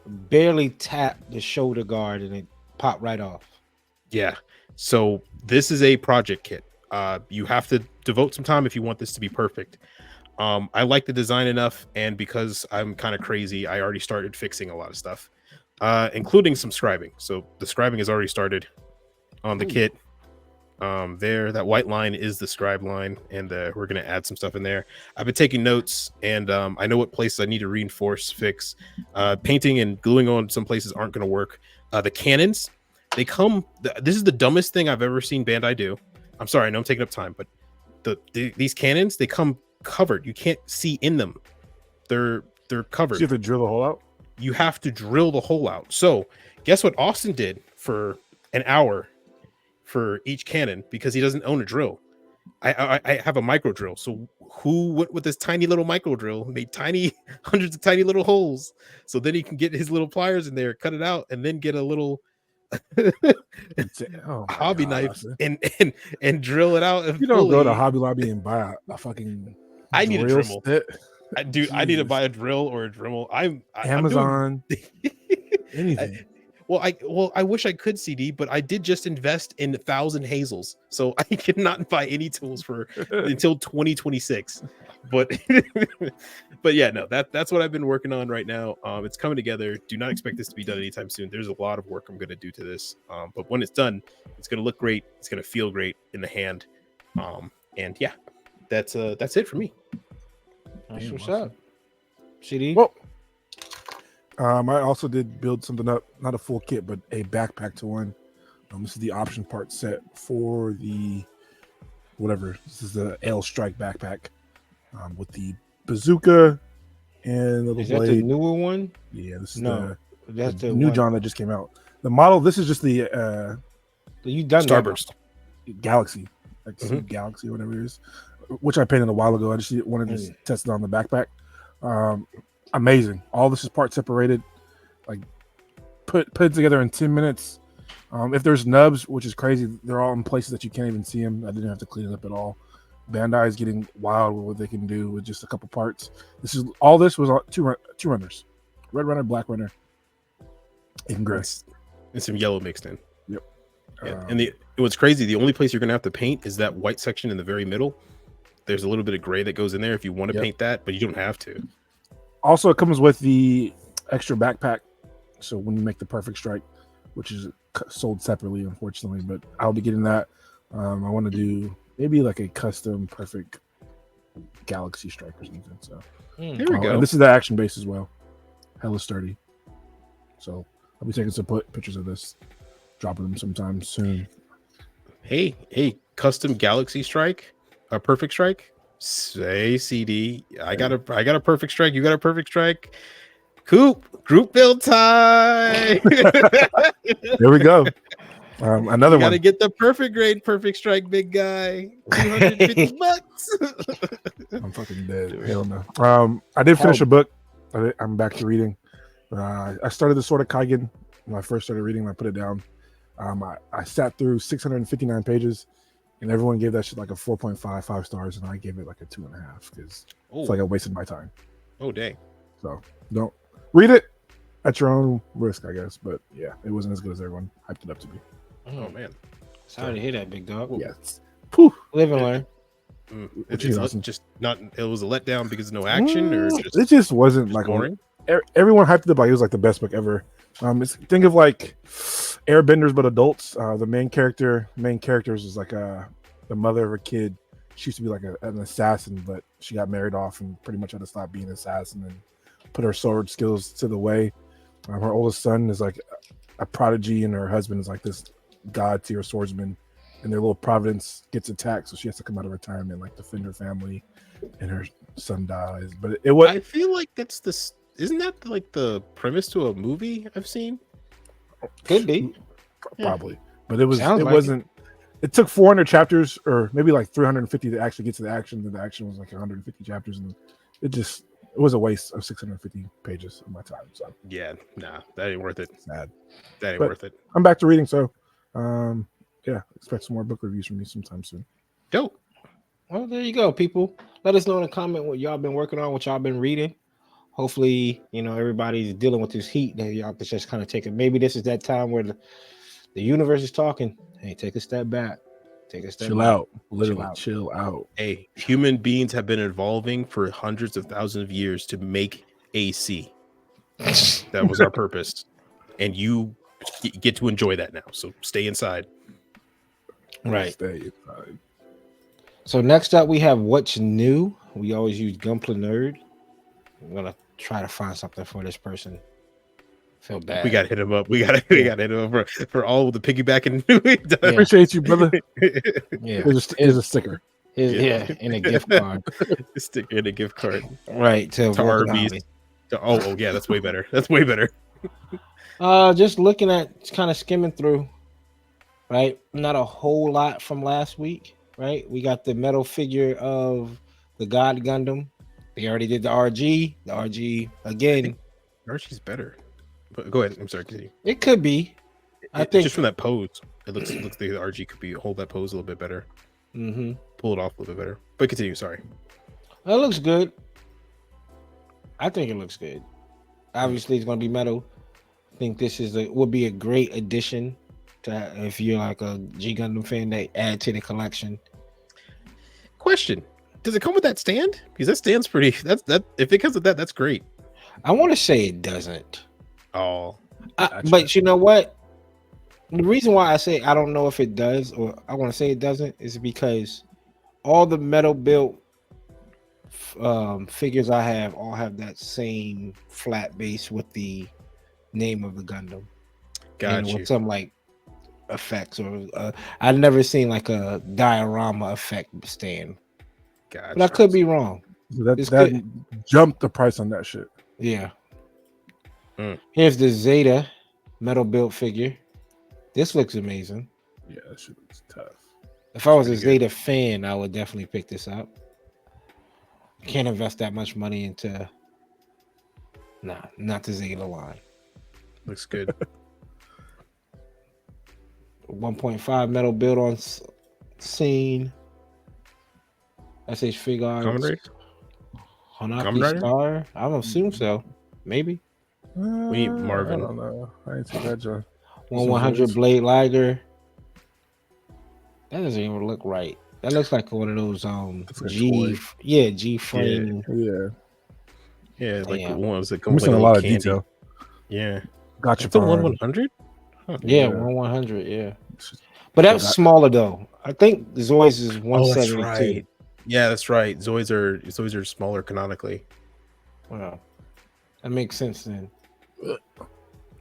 barely tapped the shoulder guard and it popped right off. Yeah. So this is a project kit. You have to devote some time if you want this to be perfect. I like the design enough, and because I'm kind of crazy, I already started fixing a lot of stuff, including some scribing. So the scribing has already started on the kit. That white line is the scribe line, and we're going to add some stuff in there. I've been taking notes, and I know what places I need to reinforce, fix. Painting and gluing on some places aren't going to work. The cannons, they come. This is the dumbest thing I've ever seen Bandai do. I'm sorry, I know I'm taking up time, but these cannons, they come covered. You can't see in them. They're covered. So you have to drill the hole out? You have to drill the hole out. So guess what Austin did for an hour for each cannon, because he doesn't own a drill. I have a micro drill. So who went with this tiny little micro drill, made hundreds of tiny little holes, so then he can get his little pliers in there, cut it out, and then get a little Hobby knife and drill it out. You don't go to Hobby Lobby and buy a fucking. I need a Dremel. I need to buy a drill or a Dremel. Amazon. Anything. I wish I could, CD, but I did just invest in 1,000 hazels, so I cannot buy any tools until 2026. But yeah, no, that's what I've been working on right now. It's coming together. Do not expect this to be done anytime soon. There's a lot of work I'm going to do to this, but when it's done, it's going to look great. It's going to feel great in the hand, and yeah, that's it for me. That's what's up, CD. Well, I also did build something up, not a full kit, but a backpack to one. This is the option part set for the whatever. This is the L Strike backpack with the bazooka and the blade. Is that the newer one? Yeah, this is that's the new one. John that just came out. The model. This is just the you done Starburst Galaxy, like Galaxy or whatever it is, which I painted a while ago. I just wanted to test it on the backpack. Amazing. All this is part separated, like put together in 10 minutes. If there's nubs, which is crazy, they're all in places that you can't even see them. I didn't have to clean it up at all. Bandai is getting wild with what they can do with just a couple parts. This was two runners, red runner, black runner, and gray, and some yellow mixed in. Yep. Yeah. And what's crazy, the only place you're gonna have to paint is that white section in the very middle. There's a little bit of gray that goes in there if you want to paint that, but you don't have to. Also, it comes with the extra backpack. So when you make the perfect strike, which is sold separately, unfortunately, but I'll be getting that. I want to do maybe like a custom perfect Galaxy strike or something. So here we go. And this is the action base as well. Hella sturdy. So I'll be taking some pictures of this, dropping them sometime soon. Hey, custom Galaxy strike, a perfect strike. Say CD, I got a perfect strike. You got a perfect strike. Coop, group build time. There we go. Another one. Got to get the perfect grade, perfect strike, big guy. $250. I'm fucking dead. Hell no. I did finish a book. I'm back to reading. I started the Sword of Kaigen when I first started reading. I put it down. I sat through 659 pages, and everyone gave that shit like a 4.5, 5 stars, and I gave it like a 2.5 because it's like I wasted my time. Oh dang. So don't read it at your own risk, I guess. But yeah, it wasn't as good as everyone hyped it up to be. Oh man. Sorry to hear that, big dog. Yes. Live and learn. It was just not. It was a letdown because of no action, or just, it just wasn't just like boring. Everyone hyped it up like it was like the best book ever. Think of like Airbenders, but adults. The main characters is like the mother of a kid. She used to be like an assassin, but she got married off and pretty much had to stop being an assassin and put her sword skills to the way. Her oldest son is like a prodigy, and her husband is like this god tier swordsman. And their little providence gets attacked, so she has to come out of retirement, like defend her family, and her son dies. But it was. I feel like that's this. Isn't that like the premise to a movie I've seen? Could be. Probably, but it was. Sounds It like wasn't. It took 400 chapters, or maybe like 350 to actually get to the action. And the action was like 150 chapters, and it was a waste of 650 pages of my time. So Yeah, nah, that ain't worth it. sad. That ain't But- worth it. I'm back to reading, so yeah, expect some more book reviews from me sometime soon. Dope. Well, there you go, people. Let us know in the comment what y'all been working on, what y'all been reading. Hopefully, everybody's dealing with this heat that y'all can just kind of take it. Maybe this is that time where the universe is talking. Hey, take a step back. Take a step Chill back. out, literally, out. chill out. Hey, human beings have been evolving for hundreds of thousands of years to make AC. That was our purpose, and you get to enjoy that now. So stay inside. Right. Stay inside. So next up, we have what's new. We always use Gunpla Nerd. I'm gonna try to find something for this person. Feel bad. We got to hit him up. We got to hit him up for all the piggybacking. I appreciate you, brother. Yeah. Here's a sticker. In a gift card. Stick in a gift card Right. To Arby's. Oh, yeah, that's way better. That's way better. Just looking at, kind of skimming through. Right, not a whole lot from last week. Right, we got the metal figure of the God Gundam. They already did the RG. The RG again. Archie's better. But go ahead. I'm sorry. Continue. It could be. I think just from that pose, it looks like the RG could hold that pose a little bit better. Mm-hmm. Pull it off a little bit better. But continue. Sorry. It looks good. I think it looks good. Obviously, it's going to be metal. I think this would be a great addition to, if you're like a G Gundam fan, they add to the collection. Question: does it come with that stand? Because that stand's pretty. That if it comes with that, that's great. I want to say it doesn't. Oh, but you know what? The reason why I say I don't know if it does, or I want to say it doesn't, is because all the metal built figures I have all have that same flat base with the name of the Gundam. Got you. With some like effects, or I've never seen like a diorama effect stand. Gotcha. But I could be wrong. That jumped the price on that shit. Yeah. Here's the Zeta metal built figure. This looks amazing. Yeah, that shit looks tough. If I was a Zeta fan, I would definitely pick this up. Can't invest that much money into not the Zeta line. Looks good. 1.5 metal build on scene. SH Fig Arts. Hanaki Star. I don't assume so. Maybe. We need Marvin. I don't know. I ain't take that job. 100 Blade Liger. That doesn't even look right. That looks like one of those G frame. Yeah, like the ones that go missing like a lot of candy. detail. Yeah. Gotcha. The 100? Huh. Yeah, 100, yeah. But that's smaller though. I think Zoids is 172. That's right. Yeah, that's right. Zoids are smaller canonically. Wow. That makes sense then.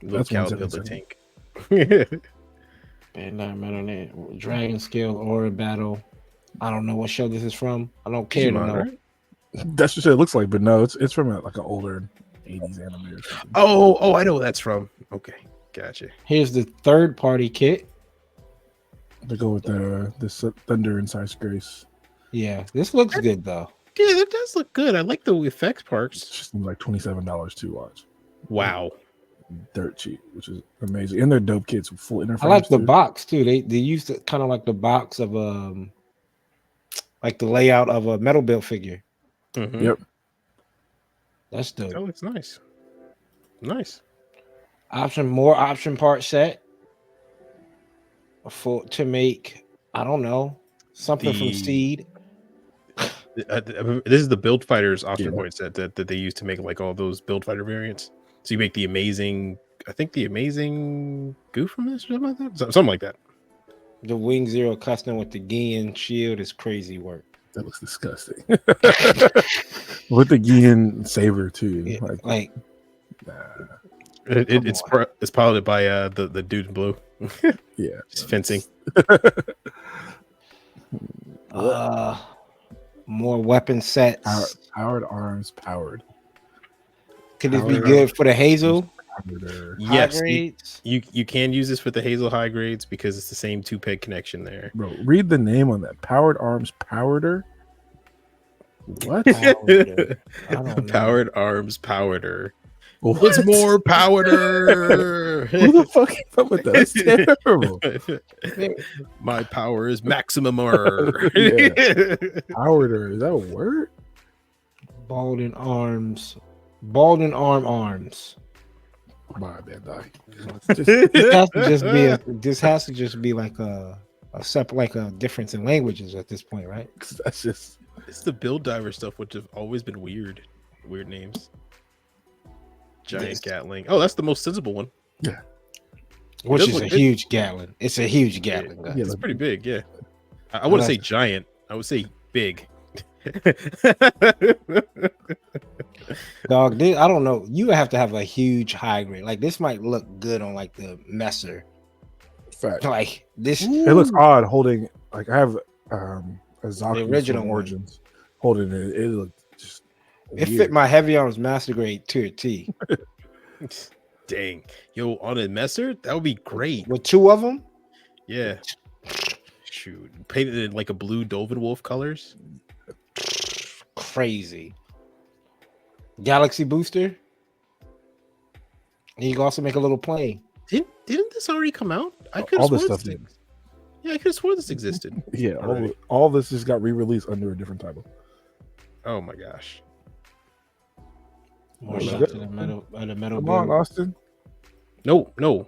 Little Cowabunga tank. Bandai Metal Dragon Scale Aura Battle. I don't know what show this is from. I don't care to know. Right? That's what it looks like, but no, it's from like an older 80s anime or something. Oh, I know what that's from. Okay, gotcha. Here's the third party kit. They go with the Thunder and Size Grace. Yeah, this looks good though. Yeah, that does look good. I like the effects parts. It's just like $27 to watch. Wow. dirt cheap, which is amazing. And they're dope kits with full interface. I like the too. box too. They used to kind of like the box of like the layout of a metal build figure. Mhm. Yep. That's dope. That looks nice. Nice. More option part set to make. I don't know, something from The- Seed. This is the Build Fighters option Yeah. point set that they use to make like all those Build Fighter variants. So you make the amazing, I think the amazing goo from this, or something like that. Something like that. The Wing Zero custom with the Gian shield is crazy work. That looks disgusting. With the Gian saber too. Yeah, Like, nah. It's piloted by the dude in blue. Yeah. Just fencing. More weapon sets. Powered arms, powered. Could this be Powered good for the Hazel? Powder. Yes, High grades? you can use this with the Hazel high grades because it's the same 2-peg connection there. Bro, read the name on that. Powered arms, powder. What? Powder. I don't know. Powered arms, powder. What? It's more powder. Who the fuck came up with that? That's terrible. My power is maximum. Yeah. Powder. Is that a word? Balding arms. Balding arms. My bad, dog. This has to just be like a difference in languages at this point, right? That's just. It's the Build Diver stuff, which have always been weird names. Giant Gatling. Oh, that's the most sensible one. Yeah. Which does is a look good. huge Gatling. It's a huge Gatling gun. Yeah, It's pretty big, yeah. I wouldn't say giant. I would say big. Dog, I don't know. You have to have a huge high grade. Like this might look good on like the Messer. Fact. Like this. It looks odd holding. Like I have a Zaku The original from one. Origins holding it. It looked just. It weird. fit my heavy arms master grade to a T. Dang. Yo, on a Messer, that would be great. With two of them. Yeah. Shoot. Painted in like a blue Dovin Wolf colors. Crazy. Galaxy booster. And you can also make a little plane. Didn't this already come out? I could All have this sworn stuff did. Yeah, I could have sworn this existed. Yeah, already. all this just got re-released under a different title. Oh my gosh. More Oh, shots shit. in the metal Come on, build. Austin. No. No?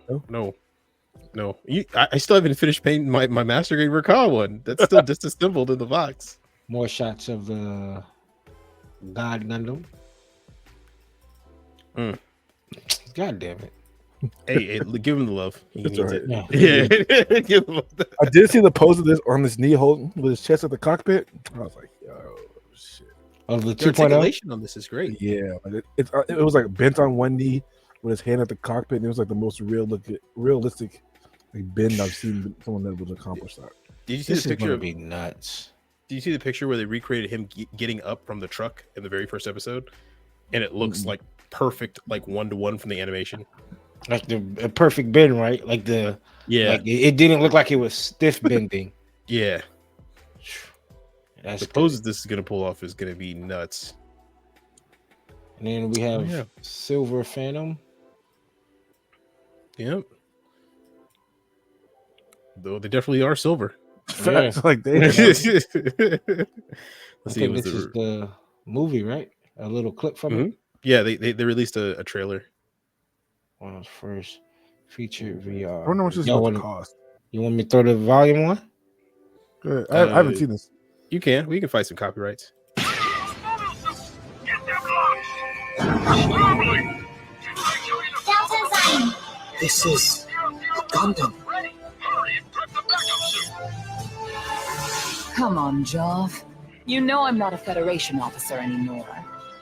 I still haven't finished painting my Master Grade Rakan one. That's still disassembled in the box. More shots of the God Gundam. Mm. God damn it. Hey, give him the love. He That's needs all right. it. Yeah. Give him the- I did see the pose of this on this knee holding with his chest at the cockpit. I was like, yo, shit. Of the The 2.0. articulation on this is great. Yeah, like it was like bent on one knee with his hand at the cockpit, and it was like the most realistic like bend I've seen someone able to accomplish that. Did you see This the is picture gonna of be nuts. Do you see the picture where they recreated him getting up from the truck in the very first episode, and it looks like perfect, like 1-to-1 from the animation? Like a perfect bend, right? Like Yeah, like it didn't look like it was stiff bending. yeah. That's The crazy. poses this is gonna pull off is gonna be nuts. And then we have yeah. Silver Phantom. Yep. Though they definitely are silver. Facts, like they. I Let's see. think What's this is the movie, right? A little clip from it. Yeah, they released a trailer. One of the first featured VR. I don't know what this is Y'all about to want, cost. you want me to throw the volume on? Good. I haven't seen this. You can. We can fight some copyrights. This is Gundam. Come on, Jov. You know I'm not a Federation officer anymore.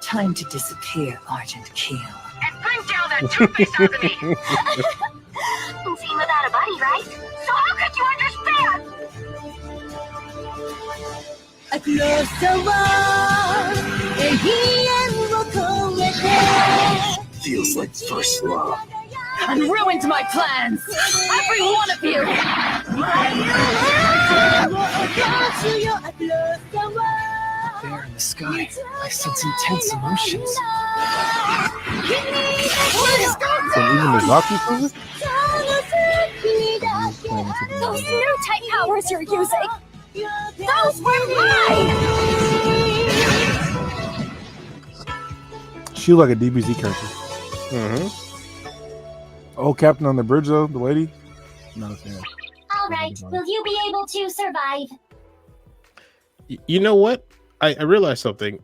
Time to disappear, Argent Keel. And bring down that two-face out of me! Seen without a buddy, right? So how could you understand? Feels like first love. And ruined my plans! Every one of you! There in the sky, I sense intense emotions. From even the Zaku's movie? Those new type powers you're using, those were mine! She looked like a DBZ character. Mm-hmm. Oh, Captain on the Bridge though, the lady. Not a fan. Alright, will you be able to survive? You know what? I realized something.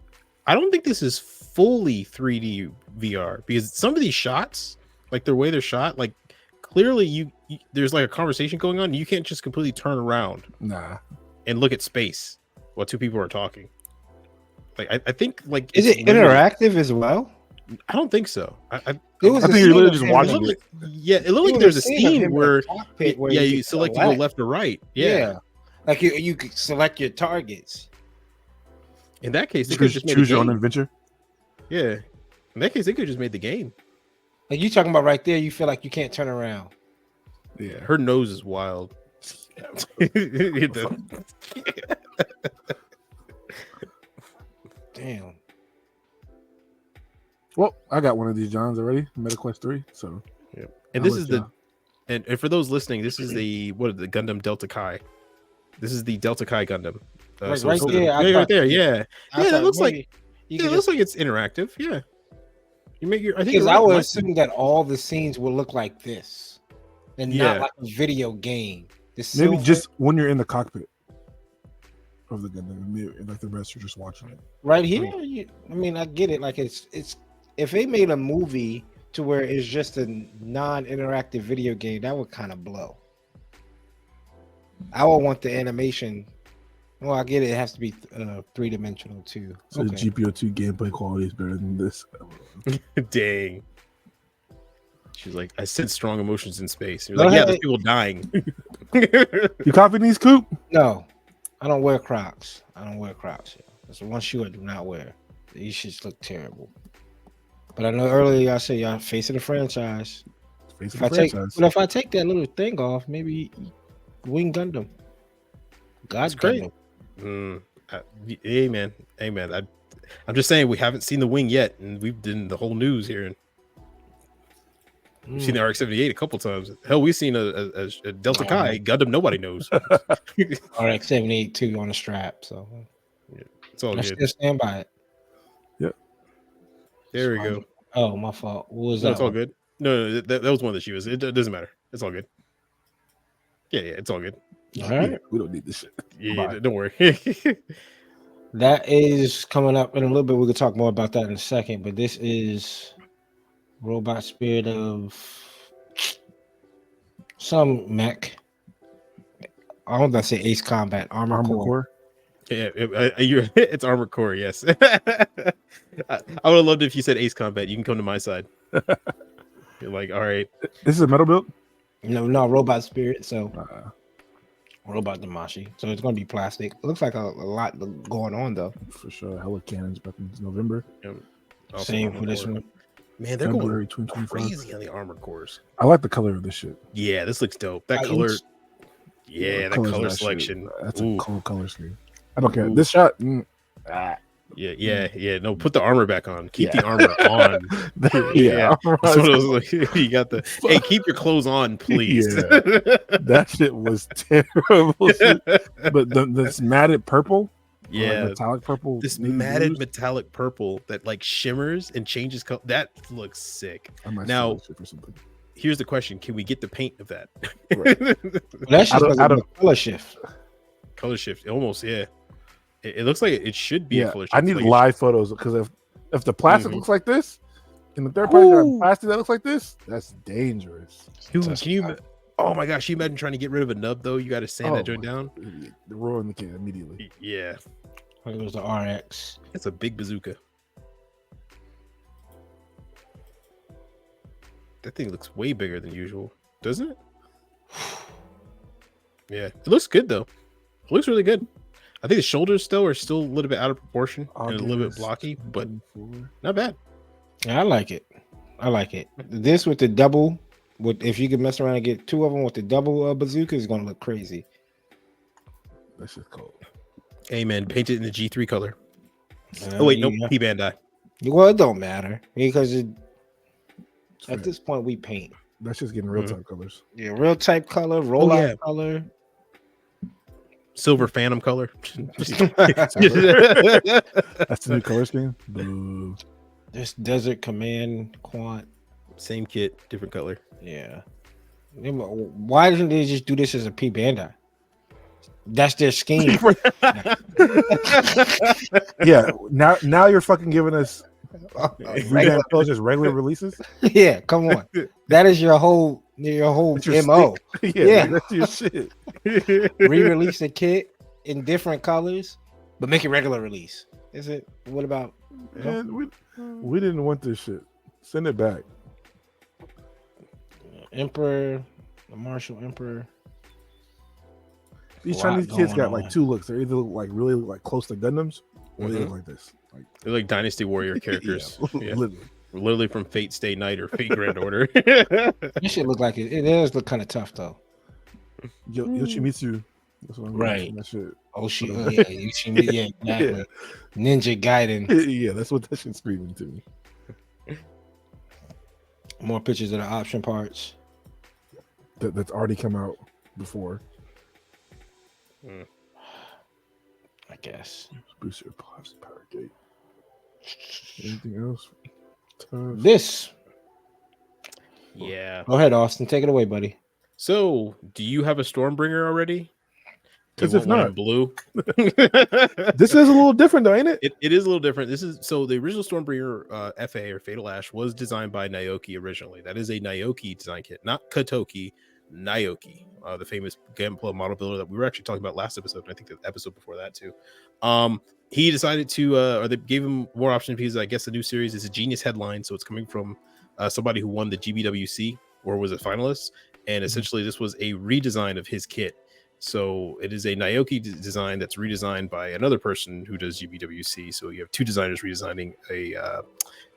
I don't think this is fully 3D VR because some of these shots, like the way they're shot, like clearly you there's like a conversation going on. You can't just completely turn around Nah. and look at space while two people are talking. Like I think like Is it's it literally- interactive as well? I don't think so. It was I a think you're scene literally of just him watching in- it. Yeah, it looked like was there's a a scene of scene him in where the cockpit where yeah, you you could select to go select. left or right. Yeah. Yeah. Like you could select your targets. In that case, they You could could just made choose the your own game. adventure. Yeah. In that case, they could just made the game. Like you talking about right there, you feel like you can't turn around. Yeah. Her nose is wild. Damn. Well, I got one of these Johns already, MetaQuest 3. So And I'll this let is the y'all- and for those listening, this is the the Gundam Delta Kai. This is the Delta Kai Gundam. Right- So right it's there, I yeah, right thought- there. Yeah, I yeah. It thought looks like maybe you yeah, could it looks just, like it's interactive. Yeah, you make your. I think because you're I right, would Mike. assume that all the scenes will look like this, and Yeah. not like a video game. The maybe silver- just when you're in the cockpit of the Gundam, maybe, like the rest, you're just watching it. right here. I mean, I get it. Like it's if they made a movie to where it's just a non-interactive video game, that would kind of blow. I would want the animation. Well, I get it. It has to be 3-dimensional too. So the GPO2 gameplay quality is better than this. Dang. She's like, I sense strong emotions in space. You're Go like, yeah, ahead. there's people dying. You copying these, Coop? No, I don't wear Crocs. I don't wear Crocs. That's the one shoe I do not wear. These shits look terrible. But I know earlier y'all said y'all facing the franchise. Face of If I the take, franchise. but if I take that little thing off, maybe Wing Gundam. God's great. Gundam. Amen. Amen. I'm just saying we haven't seen the wing yet, and we've done the whole news here. And we've seen the RX-78 a couple times. Hell, we've seen a Delta Oh, Kai Gundam nobody knows. RX-78 too on the strap. So It's all I good. still stand by it. There we go. Oh, my fault. What was No, that? it's all one? good. No, that was one that she was. It doesn't matter. It's all good. Yeah, it's all good. All right. We don't need this shit. Yeah, Bye. don't worry. That is coming up in a little bit. We could talk more about that in a second, but this is Robot Spirit of some mech. I don't want to say Ace Combat, Armor Armor Core. Core. Yeah, it's Armored Core. Yes, I would have loved it if you said Ace Combat. You can come to my side. You're like, all right. This is a metal build. No, Robot Spirit. So Uh, Robot Damashi. So it's going to be plastic. It looks like a lot going on though. for sure. Hella cannons weapons November. Also Same Armored for this Core. one. Man, they're February going 2025. crazy on the Armored Cores. I like the color of this shit. Yeah, this looks dope. That I color. ins- Yeah, that Colors of color that shit. selection. That's Ooh. a cool color scheme. I don't care. Ooh. This shot. Yeah. No, put the armor back on. Keep Yeah. the armor on. yeah. That's what I was like. You got the. Hey, keep your clothes on, please. Yeah. That shit was terrible. Shit. But this matted purple, or like Yeah, metallic purple, this navy matted blues, metallic purple that like shimmers and changes color. That looks sick. I might now- steal that shit for something. Here's the question: can we get the paint of that? Right. That's I just don't- like I a don't- color shift. Color shift, almost. Yeah, it looks like it should be a Yeah, color shift. I need like live photos because if the plastic Mhm. looks like this, and the third party got Ooh. plastic that looks like this, that's dangerous. Can you? Oh my gosh! You imagine trying to get rid of a nub though? You got to sand Oh that joint my down. Ruin the can immediately. Yeah, It was the RX. it's a big bazooka. That thing looks way bigger than usual, doesn't it? Yeah, it looks good though. It looks really good. I think the shoulders still are a little bit out of proportion and a little bit August blocky, but 24. not bad. Yeah, I like it. I like it. This with the double, if you can mess around and get two of them with the double bazooka, is going to look crazy. That's just cold. Amen. Paint it in the G3 color. Oh wait, nope. yeah. P Bandai. Well, it don't matter because It's At fair. this point, we paint. That's just getting real type colors. Yeah, real type color, rollout yeah. color. Silver Phantom color. That's the new color scheme. Boo. This Desert Command Quant. Same kit, different color. Yeah. Why didn't they just do this as a P Bandai? That's their scheme. Yeah. Now you're fucking giving us revamped colors as regular releases. Yeah, come on. That is your whole That's your MO. Yeah. That's your shit. Re-release the kit in different colors, but make it regular release. Is it? What about Man, we didn't want this shit. Send it back. Emperor, the Martial Emperor? These A lot Chinese kids got going like on. 2 looks. They're either like really like close to Gundams, or they look like this. Like They're like Dynasty Warrior characters. yeah, Yeah. literally. Literally from Fate Stay Night or Fate Grand Order. This shit look like it. It does look kind of tough though. Yoshimitsu. That's what I'm Right. That shit. Oh shit! Oh, yeah, you see me? Yeah, exactly. Ninja Gaiden. Yeah, that's what that shit's screaming to me. More pictures of the option parts. That's already come out before. I guess Booster plus power gate. Anything else? Tough. this. Yeah. Go ahead, Austin. Take it away, buddy. So, do you have a Stormbringer already? Because You if want one not, in blue. this is a little different, though, ain't it? It is a little different. This is so the original Stormbringer FA or Fatal Ash was designed by Naoki originally. That is a Naoki design kit, not Kotoki. Naoki, the famous Gunpla model builder that we were actually talking about last episode, and I think the episode before that too. He decided to, or they gave him more options because I guess the new series is a Genius headline, so it's coming from somebody who won the GBWC or was a finalist, and essentially this was a redesign of his kit. So it is a Naoki design that's redesigned by another person who does GBWC. So you have 2 designers redesigning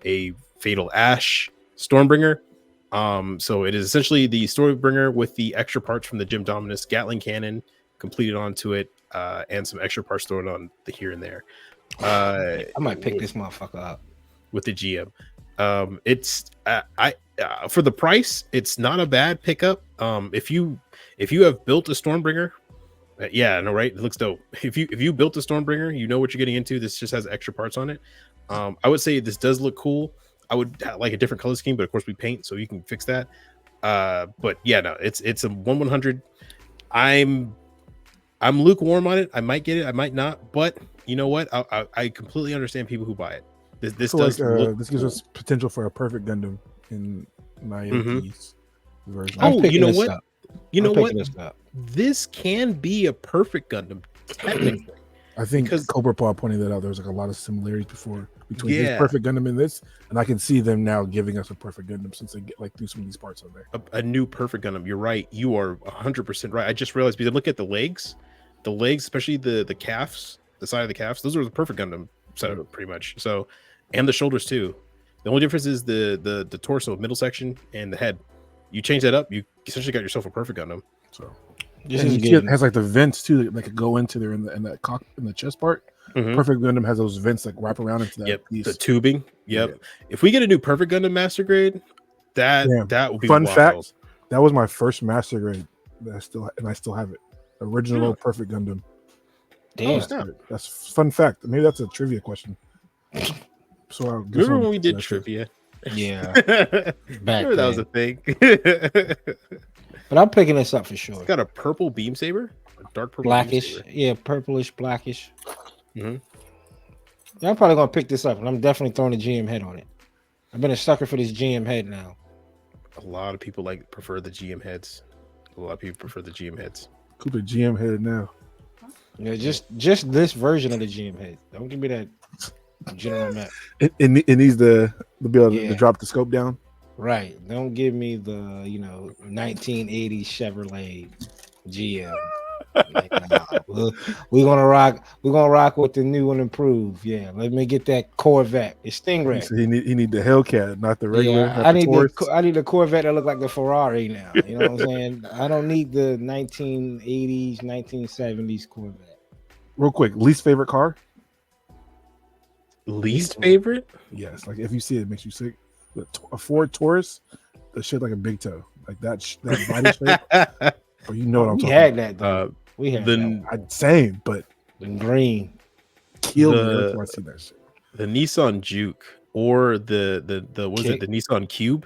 a Fatal Ash Stormbringer. So it is essentially the Stormbringer with the extra parts from the Jim Dominus Gatling cannon completed onto it, and some extra parts thrown on the here and there. I might pick this motherfucker up with the GM. It's for the price, it's not a bad pickup. If you have built a Stormbringer, yeah, no, right, it looks dope. If you built a Stormbringer, you know what you're getting into. This just has extra parts on it. I would say this does look cool. I would like a different color scheme, but of course we paint, so you can fix that. But yeah, no, it's a 1/100. I'm lukewarm on it. I might get it, I might not, but you know what? I completely understand people who buy it. This does this gives us potential for a perfect Gundam in Naoki's version. Oh, you know what? Up. You know what? This up. This can be a perfect Gundam, technically. I think Because- Cobra Paw pointed that out. There's like a lot of similarities between Yeah. his perfect Gundam and this, and I can see them now giving us a perfect Gundam since they get like through some of these parts on there. A new perfect Gundam. You're right. You are 100% right. I just realized because I look at the legs, especially the calves, the side of the calves. Those are the perfect Gundam setup, pretty much. So, and the shoulders too. The only difference is the torso, middle section, and the head. You change that up, you essentially got yourself a perfect Gundam. So This and is you see good. it has like the vents too that could go into there in that cock in the chest part. Mhm. Perfect Gundam has those vents like wrap around into that Yep, piece. the tubing. Yep. Yeah. If we get a new perfect Gundam Master Grade, that would be Fun wild. fact: that was my first Master Grade. That I still have it. Original Really? Perfect Gundam. Damn. snap. That's fun fact. Maybe that's a trivia question. So I'll guess Remember I'll when we get did that shit. trivia? Yeah. Remember that was a thing. But I'm picking this up for sure. It's got a purple beam saber, a dark purple Blackish. beam saber. Yeah, purplish, blackish. Mhm. Yeah, I'm probably gonna pick this up, and I'm definitely throwing a GM head on it. I've been a sucker for this GM head now. A lot of people prefer the GM heads. A lot of people prefer the GM heads. Cooper GM headed now. Yeah, just this version of the GM head. Don't give me that general map. It needs to be able to Yeah. drop the scope down. Right. Don't give me the 1980s Chevrolet GM. Like, nah. We're gonna rock with the new and improved. Yeah, let me get that Corvette. It's Stingray. So he need the Hellcat, not the regular. Yeah, not I the need Taurus. I need a Corvette that look like the Ferrari now. You know what I'm saying? I don't need the 1980s, 1970s Corvette. Real quick, least favorite car? Least favorite? Yes, like if you see it, it makes you sick. a Ford Taurus, the shit like a big toe, like that body shape. Oh, you know what I'm We talking had about. that though. We had that. the I'd same, but The green. kill me every time I see that shit. the Nissan Juke or the what was it, Kick. the Nissan Cube?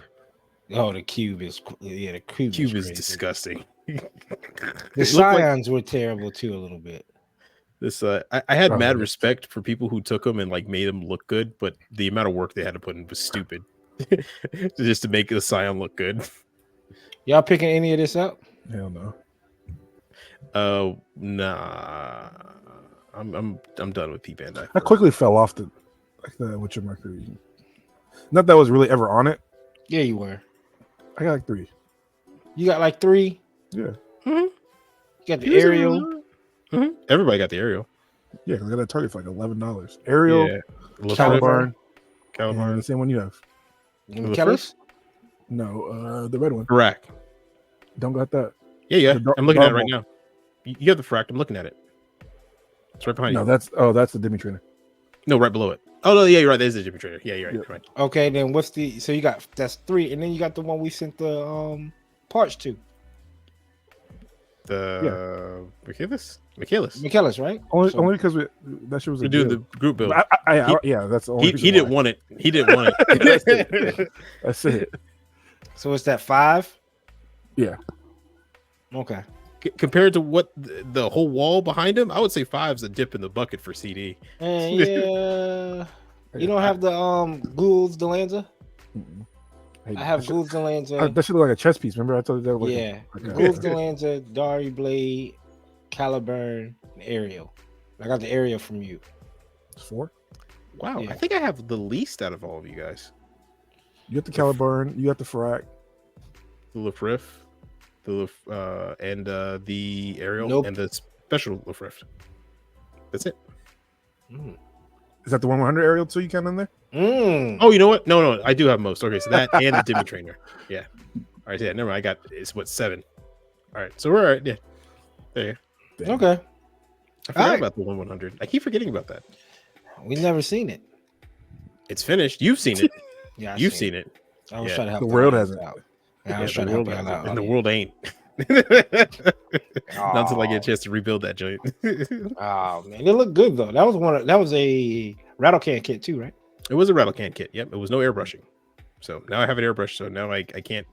Oh, the cube is the cube Cube is crazy. disgusting. The It looked like Scions were terrible too a little bit. this. I had Oh, mad yeah. respect for people who took them and like made them look good, but the amount of work they had to put in was stupid. Just to make the Scion look good. Y'all picking any of this up? Hell no. Nah. I'm done with P Bandai. I quickly fell off the Witcher Mercury. Not that I was really ever on it. Yeah, you were. I got like 3. You got like 3. Yeah, You got the Ariel. Everybody got the Ariel. yeah. 'Cause I got that Target for like $11. Ariel, Yeah. Caliburn, Caliburn. and the same one you have. Kellis. No, the red one. Rack. Don't got that. Yeah. The I'm looking at it right double. now. You have the Fract. I'm looking at it. It's right behind No, you. that's the Demi Trainer. No, right below it. Oh no, yeah, you're right. There's the Jimmy Trainer. Yeah, you're right. Yep. You're right. Okay, then what's the so you got that's 3, and then you got the one we sent the parts to. The Michaelis. Right? Only because that shit was a We're doing the deal. group build. Yeah, that's the only. He didn't want it. He didn't want it. That's it. So it's that 5? Yeah. Okay. Compared to what the whole wall behind him, I would say 5's a dip in the bucket for CD. And yeah. You don't have the Ghouls Delanza? Mm-mm. I have Ghouls Delanza. That should look like a chess piece. Remember I told you that? Yeah. Like a- Ghouls Delanza, Dari Blade, Caliburn, and Ariel. I got the Ariel from you. It's 4. Wow, Yeah. I think I have the least out of all of you guys. You got the Caliburn. You got the Farak. The Lefrif, and the Ariel, Nope. and the special Lefrif. That's it. Is that the 100 aerial too? You count in there? Oh, you know what? No, I do have most. Okay, so that and the Demi Trainer. Yeah. All right, yeah, never mind. I got it's what 7. All right, so we're all right. Yeah. There you go. Damn. Okay. I forgot Alright. about the 100. I keep forgetting about that. We've never seen it. It's finished. You've seen it. Yeah, You've seen it. I was Yeah. trying to help The the world audience hasn't. out. Yeah, I was the trying to help world y'all hasn't, out. and the world ain't. Not until I get a chance to rebuild that joint. Oh man, it looked good though. That was a rattle can kit too, right? It was a rattle can kit. Yep, it was no airbrushing. So now I have an airbrush. So now I can't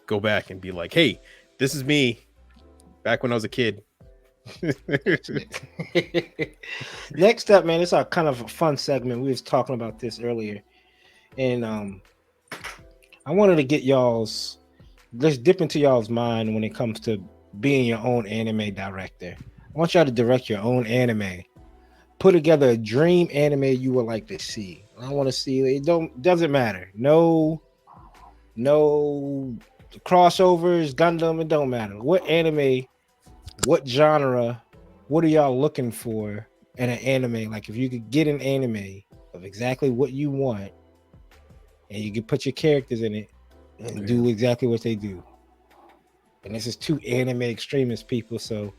go back and be like, hey, this is me back when I was a kid. Next up, man, it's our kind of a fun segment. We was talking about this earlier, and I wanted to get let's dip into y'all's mind when it comes to being your own anime director. I want y'all to direct your own anime. Put together a dream anime you would like to see. I want to see it. Doesn't matter. No crossovers, Gundam. It don't matter. What anime? What genre? What are y'all looking for in an anime? Like if you could get an anime of exactly what you want, and you could put your characters in it and do exactly what they do. And this is 2 anime extremist people, so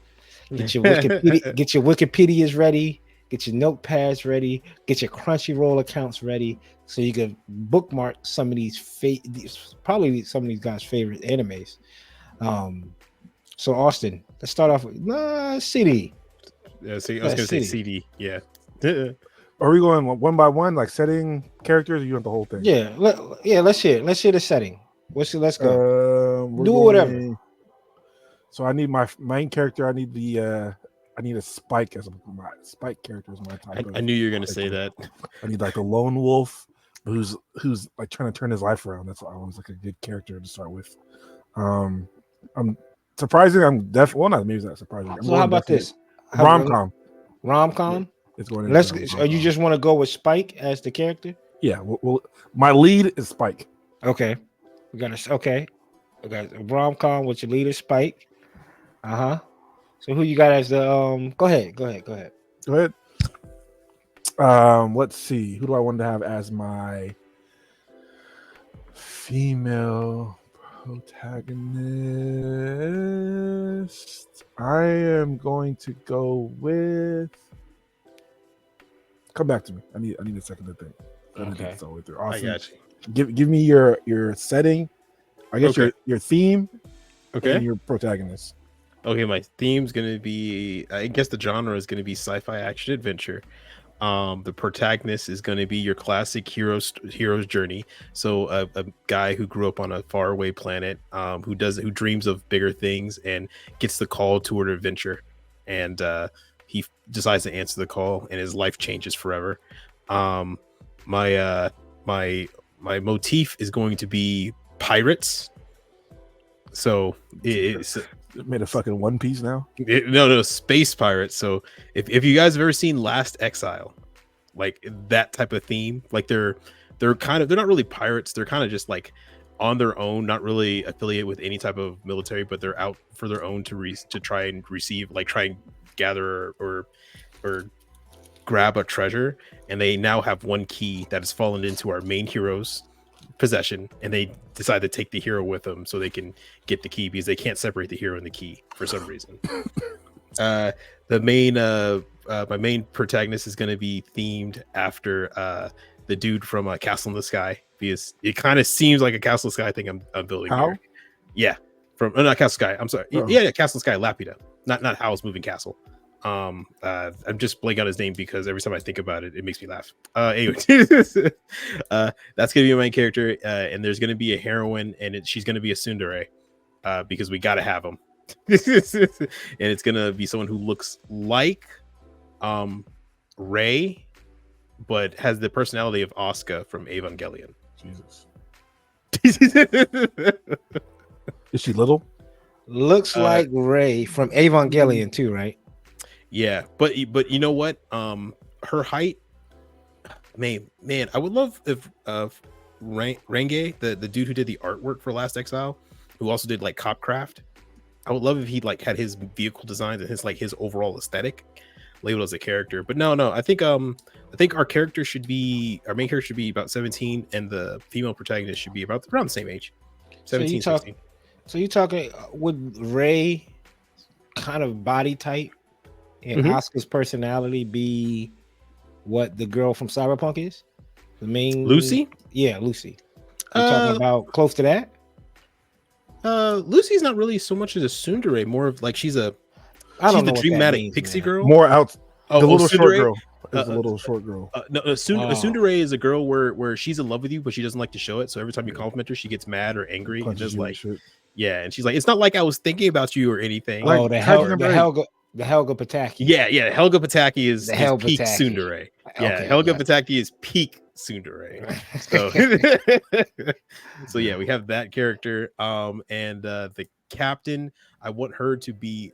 get your Wikipedias ready, get your notepads ready, get your Crunchyroll accounts ready, so you can bookmark some of probably some of these guys' favorite animes. So Austin, let's start off with CD. Yeah, see, I was gonna say CD. Yeah. Are we going one by one, like setting characters, or you want the whole thing? Yeah, let's hear the setting. Let's go. We're Do whatever. So I need my main character. I need a Spike as my Spike character is my type. I knew you were gonna say that. I need like a lone wolf who's like trying to turn his life around. That's always like a good character to start with. I'm surprising. Well, not maybe it's not surprising. So how about this? Rom-com. Rom-com. It's going. Or you just want to go with Spike as the character? Yeah. Well, my lead is Spike. Okay. We got a rom-com with your leader Spike. So who you got as the Go ahead. Let's see. Who do I want to have as my female protagonist? I am going to go with. Come back to me. I need a second to think. I need to think this all the way through. I got you. Give me your setting. I guess Okay. your theme Okay. and your protagonist. Okay, my theme's gonna be, I guess the genre is gonna be sci-fi action adventure. The protagonist is gonna be your classic hero's journey. So a guy who grew up on a faraway planet, who dreams of bigger things and gets the call toward adventure, and he decides to answer the call, and his life changes forever. Um, my my motif is going to be pirates. So it's Made a fucking One Piece now. no space pirates. So if you guys have ever seen Last Exile, like that type of theme, like they're not really pirates, they're kind of just like on their own, not really affiliated with any type of military, but they're out for their own to try and receive, like try and gather or grab a treasure, and they now have one key that has fallen into our main hero's possession, and they decide to take the hero with them so they can get the key, because they can't separate the hero and the key for some reason. The main my main protagonist is going to be themed after the dude from Castle in the Sky, because it kind of seems like a Castle in the Sky thing I'm building How? here. Yeah, from not Castle Sky, I'm sorry. Oh. Yeah, Castle Sky, Lapida, not Howl's Moving Castle. I'm just blanking on his name because every time I think about it, it makes me laugh. Anyway, that's gonna be my main character, and there's gonna be a heroine, and she's gonna be a tsundere, because we gotta have them. And it's gonna be someone who looks like Rey, but has the personality of Asuka from Evangelion. Jesus. Is she little? Looks like Ray from Evangelion too, right? Yeah, but you know what? Her height, man, I would love if Renge, the dude who did the artwork for Last Exile, who also did like Copcraft, I would love if he like had his vehicle designs and his overall aesthetic labeled as a character. But no, I think our main character should be about 17, and the female protagonist should be around the same age, 17, 16. So you talking would Ray kind of body type and Asuka's personality be what the girl from Cyberpunk is? The main Lucy? Yeah, Lucy. You talking about close to that? Lucy's not really so much as a tsundere, more of like she's the dreamatic pixie girl. More out. Oh, the little short tsundere? girl is a little short girl. No, a tsundere is a girl where she's in love with you, but she doesn't like to show it. So every time you compliment her, she gets mad or angry and just like, yeah, and she's like, it's not like I was thinking about you or anything. Oh, Like, the Helga Pataki. Yeah, Helga Pataki is peak Pataki. tsundere. Yeah, Okay, Helga gotcha. Pataki is peak tsundere. So yeah, we have that character. And the captain, I want her to be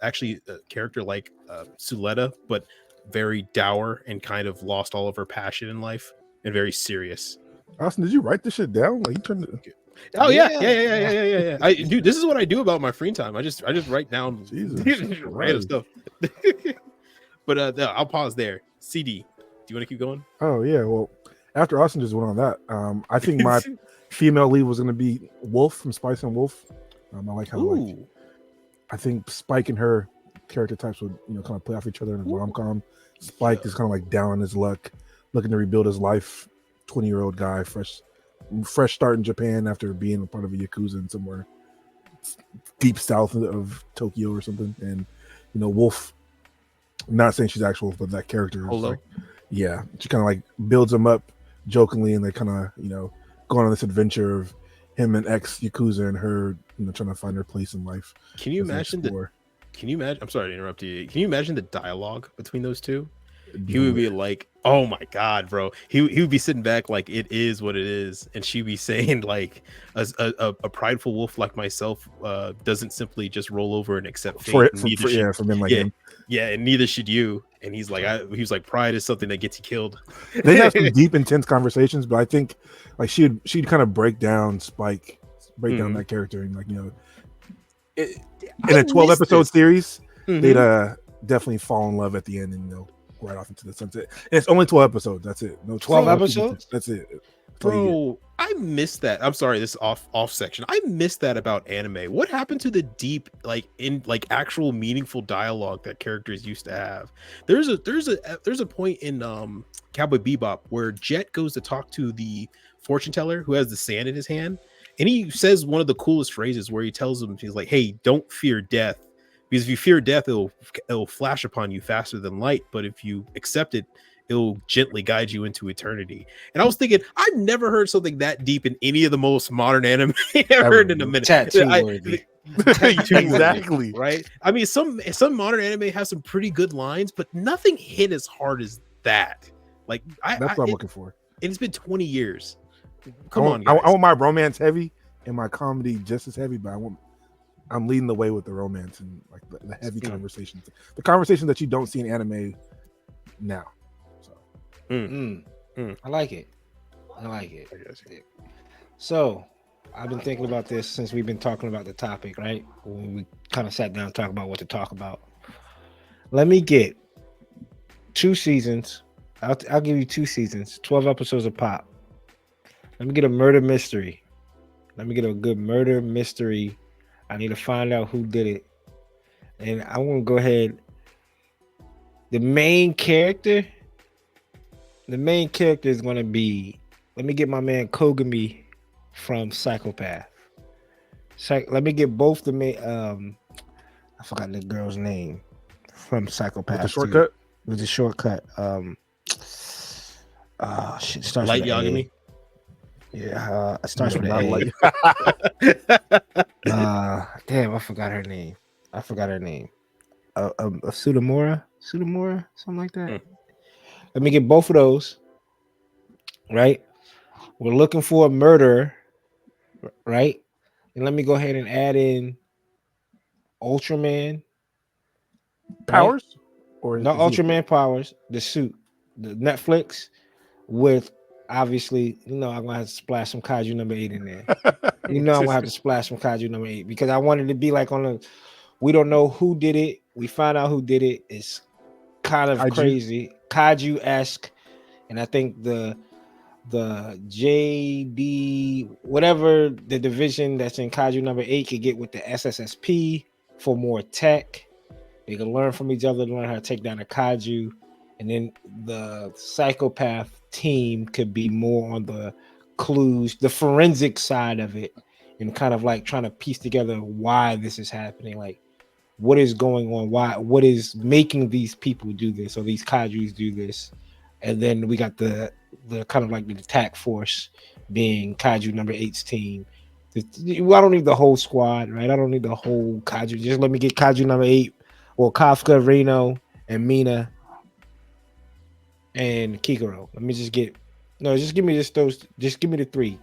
actually a character like Suletta, but very dour and kind of lost all of her passion in life and very serious. Austin, did you write this shit down? Like you turned it. Oh yeah. Dude, this is what I do about my free time. I just write down random stuff. But I'll pause there. CD, do you want to keep going? Oh yeah. Well, after Austin just went on that, I think my female lead was going to be Wolf from Spice and Wolf. I like how I think Spike and her character types would kind of play off each other in a rom-com. Spike is kind of like down on his luck, looking to rebuild his life. 20-year-old guy, fresh start in Japan after being a part of a Yakuza in somewhere deep south of Tokyo or something. And Wolf, I'm not saying she's actual, but that character is like, yeah, she kind of like builds him up jokingly, and they kind of going on this adventure of him and ex Yakuza and her trying to find her place in life. Can you imagine I'm sorry to interrupt you. Can you imagine the dialogue between those two? He would be like, oh my god, bro. He would be sitting back like, it is what it is, and she'd be saying like, a prideful wolf like myself doesn't simply just roll over and accept fate. For men like him. Yeah, and neither should you. And he's like, he was like, pride is something that gets you killed. They have some deep, intense conversations, but I think like she'd kind of break down Spike, down that character, and like in a 12-episode series, they'd definitely fall in love at the end and right off into the sunset. And it's only 12 episodes. That's it. No 12 episodes. That's it. Bro, I missed that. I'm sorry, this off section. I missed that about anime. What happened to the deep, actual meaningful dialogue that characters used to have? There's a point in Cowboy Bebop where Jet goes to talk to the fortune teller who has the sand in his hand, and he says one of the coolest phrases where he tells him, he's like, "Hey, don't fear death, because if you fear death, it'll flash upon you faster than light, but if you accept it, it'll gently guide you into eternity." And I was thinking, I've never heard something that deep in any of the most modern anime I've heard in a minute. Tattoo worthy. Exactly. Right? I mean, some modern anime has some pretty good lines, but nothing hit as hard as that. Like That's what I'm looking for. and it's been 20 years. I want my romance heavy and my comedy just as heavy, but I'm leading the way with the romance and like the heavy conversations, the conversations that you don't see in anime now. So I like it. So I've been thinking about this since we've been talking about the topic, right? When we kind of sat down and talked about what to talk about. Let me get 2 seasons. I'll give you 2 seasons, 12 episodes of pop. Let me get a murder mystery. Let me get a good murder mystery. I need to find out who did it. And I want to go ahead. The main character is going to be, let me get my man Kogami from Psychopath. Let me get both the main, I forgot the girl's name from Psychopath. with the shortcut? With the shortcut. Shit, starts Light with an A. Yagami. Yeah, it starts with Not an like- A. Damn, I forgot her name. Sudamura, something like that. Let me get both of those. Right, we're looking for a murderer. Right, and let me go ahead and add in Ultraman powers, or no is he- Ultraman powers. The suit, the Netflix with. Obviously, I'm gonna have to splash some Kaiju number 8 in there. I'm gonna have to splash some Kaiju number 8 because I wanted to be like we don't know who did it. We find out who did it. It's kind of Kaiju? crazy, Kaiju-esque, and I think the JD whatever the division that's in Kaiju number 8 could get with the SSSP for more tech. They can learn from each other, learn how to take down the Kaiju. And then the Psychopath team could be more on the clues, the forensic side of it, and kind of like trying to piece together why this is happening. Like, what is going on? What is making these people do this, or these Kaijus do this? And then we got the kind of like the attack force being Kaiju number 8's team. I don't need the whole squad, right? I don't need the whole Kaiju. Just let me get Kaiju number 8, or Kafka, Reno, and Mina. And Kikoro. Let me just give me just give me the 3.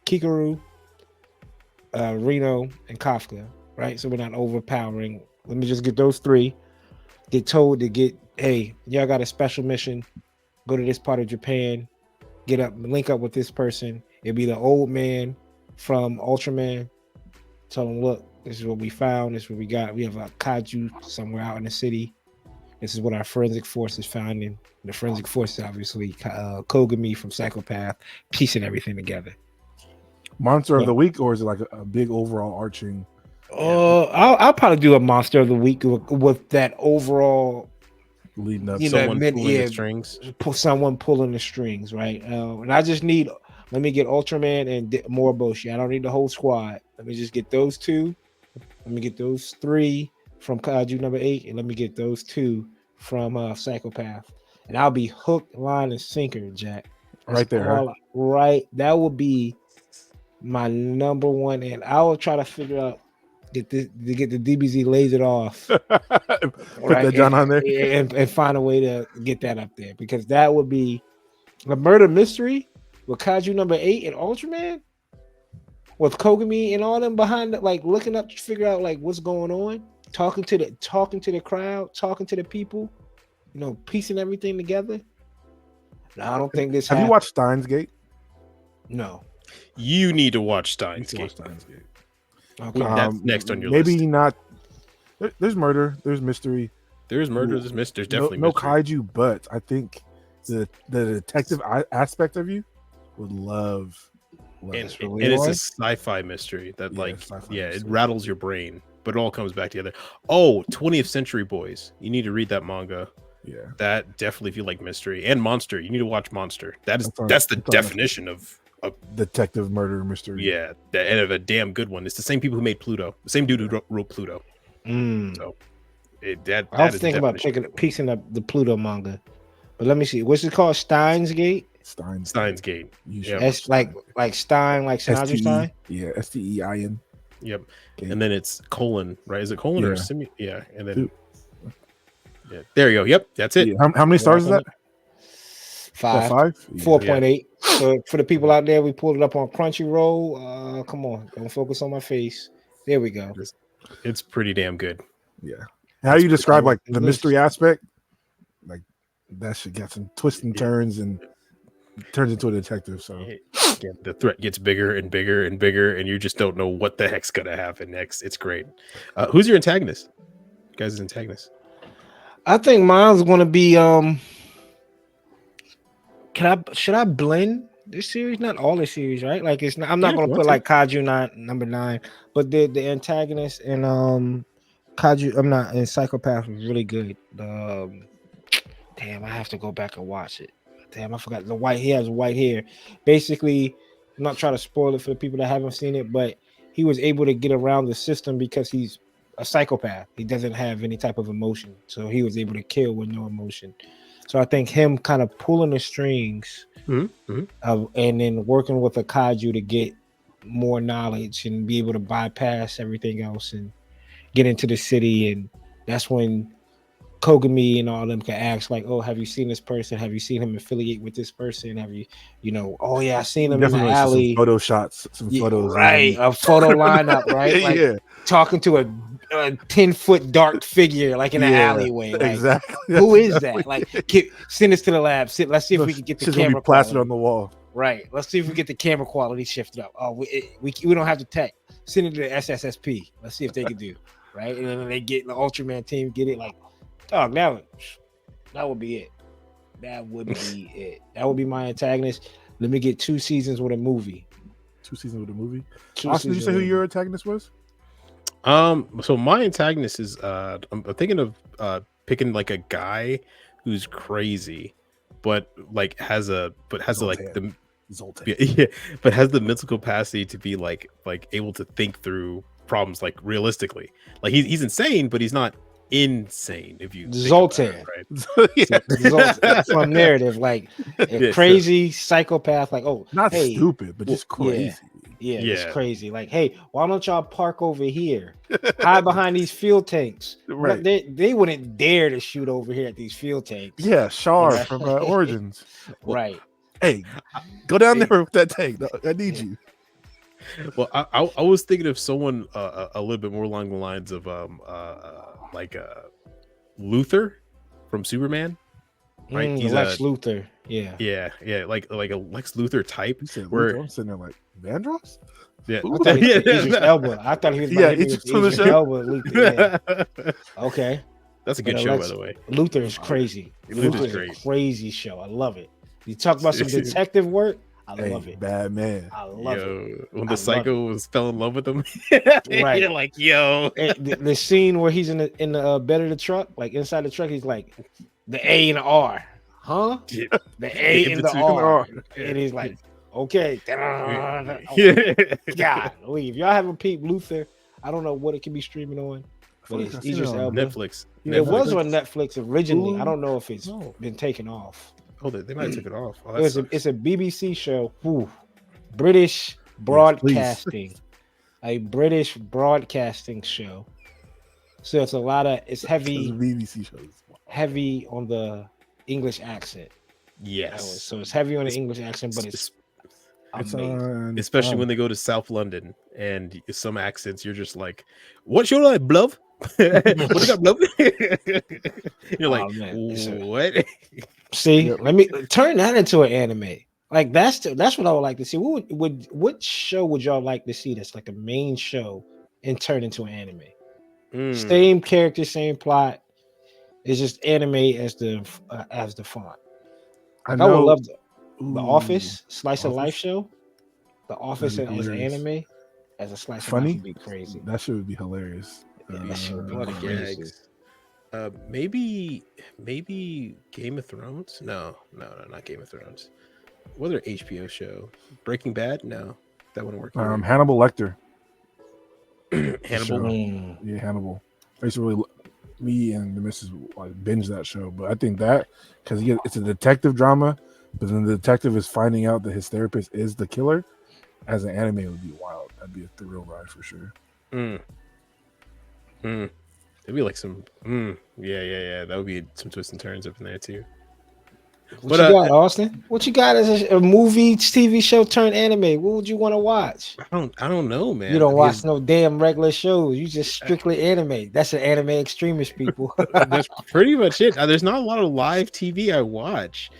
Kikoru, Reno, and Kafka, right? So we're not overpowering. Let me just get those 3. Get told to hey, y'all got a special mission. Go to this part of Japan. Link up with this person. It'll be the old man from Ultraman. Tell him, look, this is what we found. This is what we got. We have a Kaiju somewhere out in the city. This is what our forensic force is finding. The forensic force is obviously Kogami from Psychopath, piecing everything together. monster of the week, or is it like a big overall arching? I'll probably do a monster of the week with that overall Leading up, Someone pulling the strings. Someone pulling the strings, right? And I just let me get Ultraman and Moriboshi. I don't need the whole squad. Let me just get those 2. Let me get those 3 from Kaiju number 8, and let me get those 2 from Psychopath, and I'll be hooked, line, and sinker, Jack. Right there, right? That will be my number 1, and I will try to figure out get the DBZ lasered off, Put right? that John on there, and find a way to get that up there, because that would be a murder mystery with Kaiju number 8 and Ultraman, with Kogami and all them behind it, like looking up to figure out like what's going on. Talking to the crowd, talking to the people, piecing everything together. No, I don't think this. Have you watched Steins Gate? No. You need to watch Steins Gate. Okay. That's next on your maybe list. Not. There's murder. There's mystery. There's murder. There's mystery. There's definitely no mystery. kaiju, but I think the detective aspect of you would love Well, and, that's and really it's a annoying. sci-fi mystery that Yeah, like sci-fi it mystery. rattles your brain, but it all comes back together. Oh, 20th Century Boys. You need to read that manga. Yeah, That definitely, if you like mystery and Monster, you need to watch Monster. That's the that's on definition of detective murder mystery. yeah, and of a damn good one. It's the same people who made Pluto, the same dude who wrote Pluto. Mm. So I that was is thinking about definition. piecing up the Pluto manga, but let me see. What's it called? Steins Gate. Steins Gate. You should Yep. watch It's like Stein, like Sinatra STE. Stein. Yeah, STEIN. Yep. Gate. And then it's colon, right? Is it colon or Yeah. yeah, and then Dude. yeah, there you go. Yep, that's it. Yeah. How many stars is that? Five. 5? 4.8. So for the people out there, we pulled it up on Crunchyroll. Come on, don't focus on my face. There we go. It's pretty damn good. Yeah. How you describe like the It mystery aspect? Like that shit got some twists and turns and turns into a detective. So Yeah, the threat gets bigger and bigger and bigger, and you just don't know what the heck's gonna happen next. It's great. Who's your antagonist? Guys' antagonist. I think mine's gonna be should I blend this series? Not all the series, right? Like it's not, I'm not Yeah, gonna if you put want like Kaiju number 9, but the antagonist and Kaiju, I'm not, and Psychopath was really good. Damn, I have to go back and watch it. Damn, I forgot the white. He has white hair. Basically, I'm not trying to spoil it for the people that haven't seen it, but he was able to get around the system because he's a psychopath. He doesn't have any type of emotion, so he was able to kill with no emotion. So I think him kind of pulling the strings and then working with a kaiju to get more knowledge and be able to bypass everything else and get into the city. And that's when Kogami and all them can ask, like, oh, have you seen this person? Have you seen him affiliate with this person? Have you, oh yeah, I seen him in the definitely alley. some photo shots, some photos. Right, a photo lineup, right? Like yeah, talking to a 10-foot dark figure, like in an alleyway. Like, exactly. who is that? Like, send us to the lab. Let's see if we can get the She's gonna camera be plastered quality on the wall. Right. Let's see if we get the camera quality shifted up. Oh, we don't have the tech. Send it to the SSSP. Let's see if they can do. Right, and then they get the Ultraman team get it. Like, dog, that would be it. That would be it. That would be my antagonist. Let me get 2 seasons with a movie. 2 seasons with a movie. 2 Austin, did you say who your antagonist was? So my antagonist is I'm thinking of picking like a guy who's crazy, but has the Zoltan. yeah, but has the mental capacity to be like able to think through problems like realistically. Like he's insane, but he's not insane. If you Zoltan, yeah. Zoltan from narrative, like a crazy psychopath. Like, not stupid, but just crazy. Yeah, it's crazy. Like, hey, why don't y'all park over here? Hide behind these fuel tanks. Right. They wouldn't dare to shoot over here at these fuel tanks. Yeah, Shar from Origins. Right. Hey, go down there with that tank. I need you. Well, I was thinking of someone a little bit more along the lines of Luthor from Superman. Right? He's Lex Luthor. Yeah, like a Lex Luthor type. You said where Luthor, I'm sitting there like Vandross? Yeah, I thought he was Idris Elba. I thought he was Idris Elba. Luthor, yeah. Okay, that's a good show, by the way. Luthor is crazy. Luthor is great. A crazy show. I love it. You talk about some detective work. I love it. Bad man. I love it. When the psycho fell in love with him, right? You're like, yo. The scene where he's in the bed of the truck, like inside the truck, he's like, the A and the R, huh? Yeah. The A and the R, and he's like, okay. God, if y'all haven't peeped Luthor, I don't know what it can be streaming on, but it's Idris Elba. Netflix. It was on Netflix originally. I don't know if it's been taken off. Oh, they might have took it off. Oh, it's a BBC show. Ooh, British broadcasting, a British broadcasting show. So it's heavy. BBC shows. Heavy on the English accent. Yes. So it's heavy on the English accent, but it's amazing. Especially when they go to South London and some accents, you're just like, "What's your name, Blove? What you got, Blove?" You're like, "What?" See, let me turn that into an anime. Like that's what I would like to see. What show would y'all like to see that's like a main show and turn into an anime? Same character, same plot. It's just anime as the font. Like, I would love the Office slice of life show. The Office That'd be as an hilarious. anime, as a slice of life Funny? would be crazy. That shit would be hilarious. Yeah, that shit would A be lot of crazy. gags. Maybe Game of Thrones. No, not Game of Thrones. What other HBO show? Breaking Bad. No, that wouldn't work. Either. Hannibal Lecter. Hannibal. Mm. Yeah, Hannibal. I used to really, me and the missus like binge that show, but I think that because it's a detective drama, but then the detective is finding out that his therapist is the killer. As an anime, it would be wild. That'd be a thrill ride for sure. It'd be like some. Yeah. That would be some twists and turns up in there too. What you got, Austin? What you got as a movie, TV show turned anime? What would you want to watch? I don't know, man. You don't watch no damn regular shows. You just strictly anime. That's an anime extremist, people. That's pretty much it. There's not a lot of live TV I watch.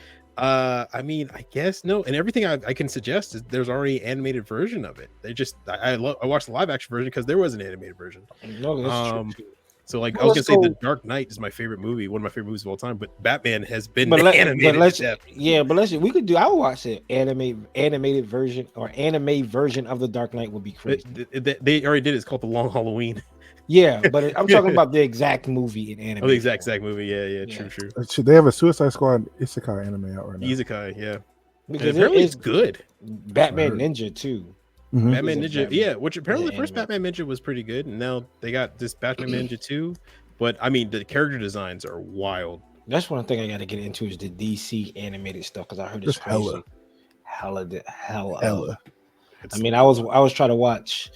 I mean, I guess no, and everything I can suggest is there's already an animated version of it. They just I watched the live action version because there was an animated version. No, that's true. So like Well, I was gonna say, so- The Dark Knight is my favorite movie, one of my favorite movies of all time. But Batman has been But animated. let's to death. we could do. I would watch it. Animated version or anime version of the Dark Knight would be crazy. They already did it. It's called The Long Halloween. Yeah, but I'm talking about the exact movie in anime. Oh, the exact movie. Yeah. True. Should they have a Suicide Squad isekai anime out right now? Isekai, yeah. Because Apparently it it's is good. Batman Ninja too. Mhm. Batman Is Ninja, it yeah. Which apparently the first anime? Batman Ninja was pretty good, and now they got this Batman Ninja 2. But I mean, the character designs are wild. That's one thing I got to get into is the DC animated stuff because I heard it's Just crazy. hella. Hella. I mean, I was trying to watch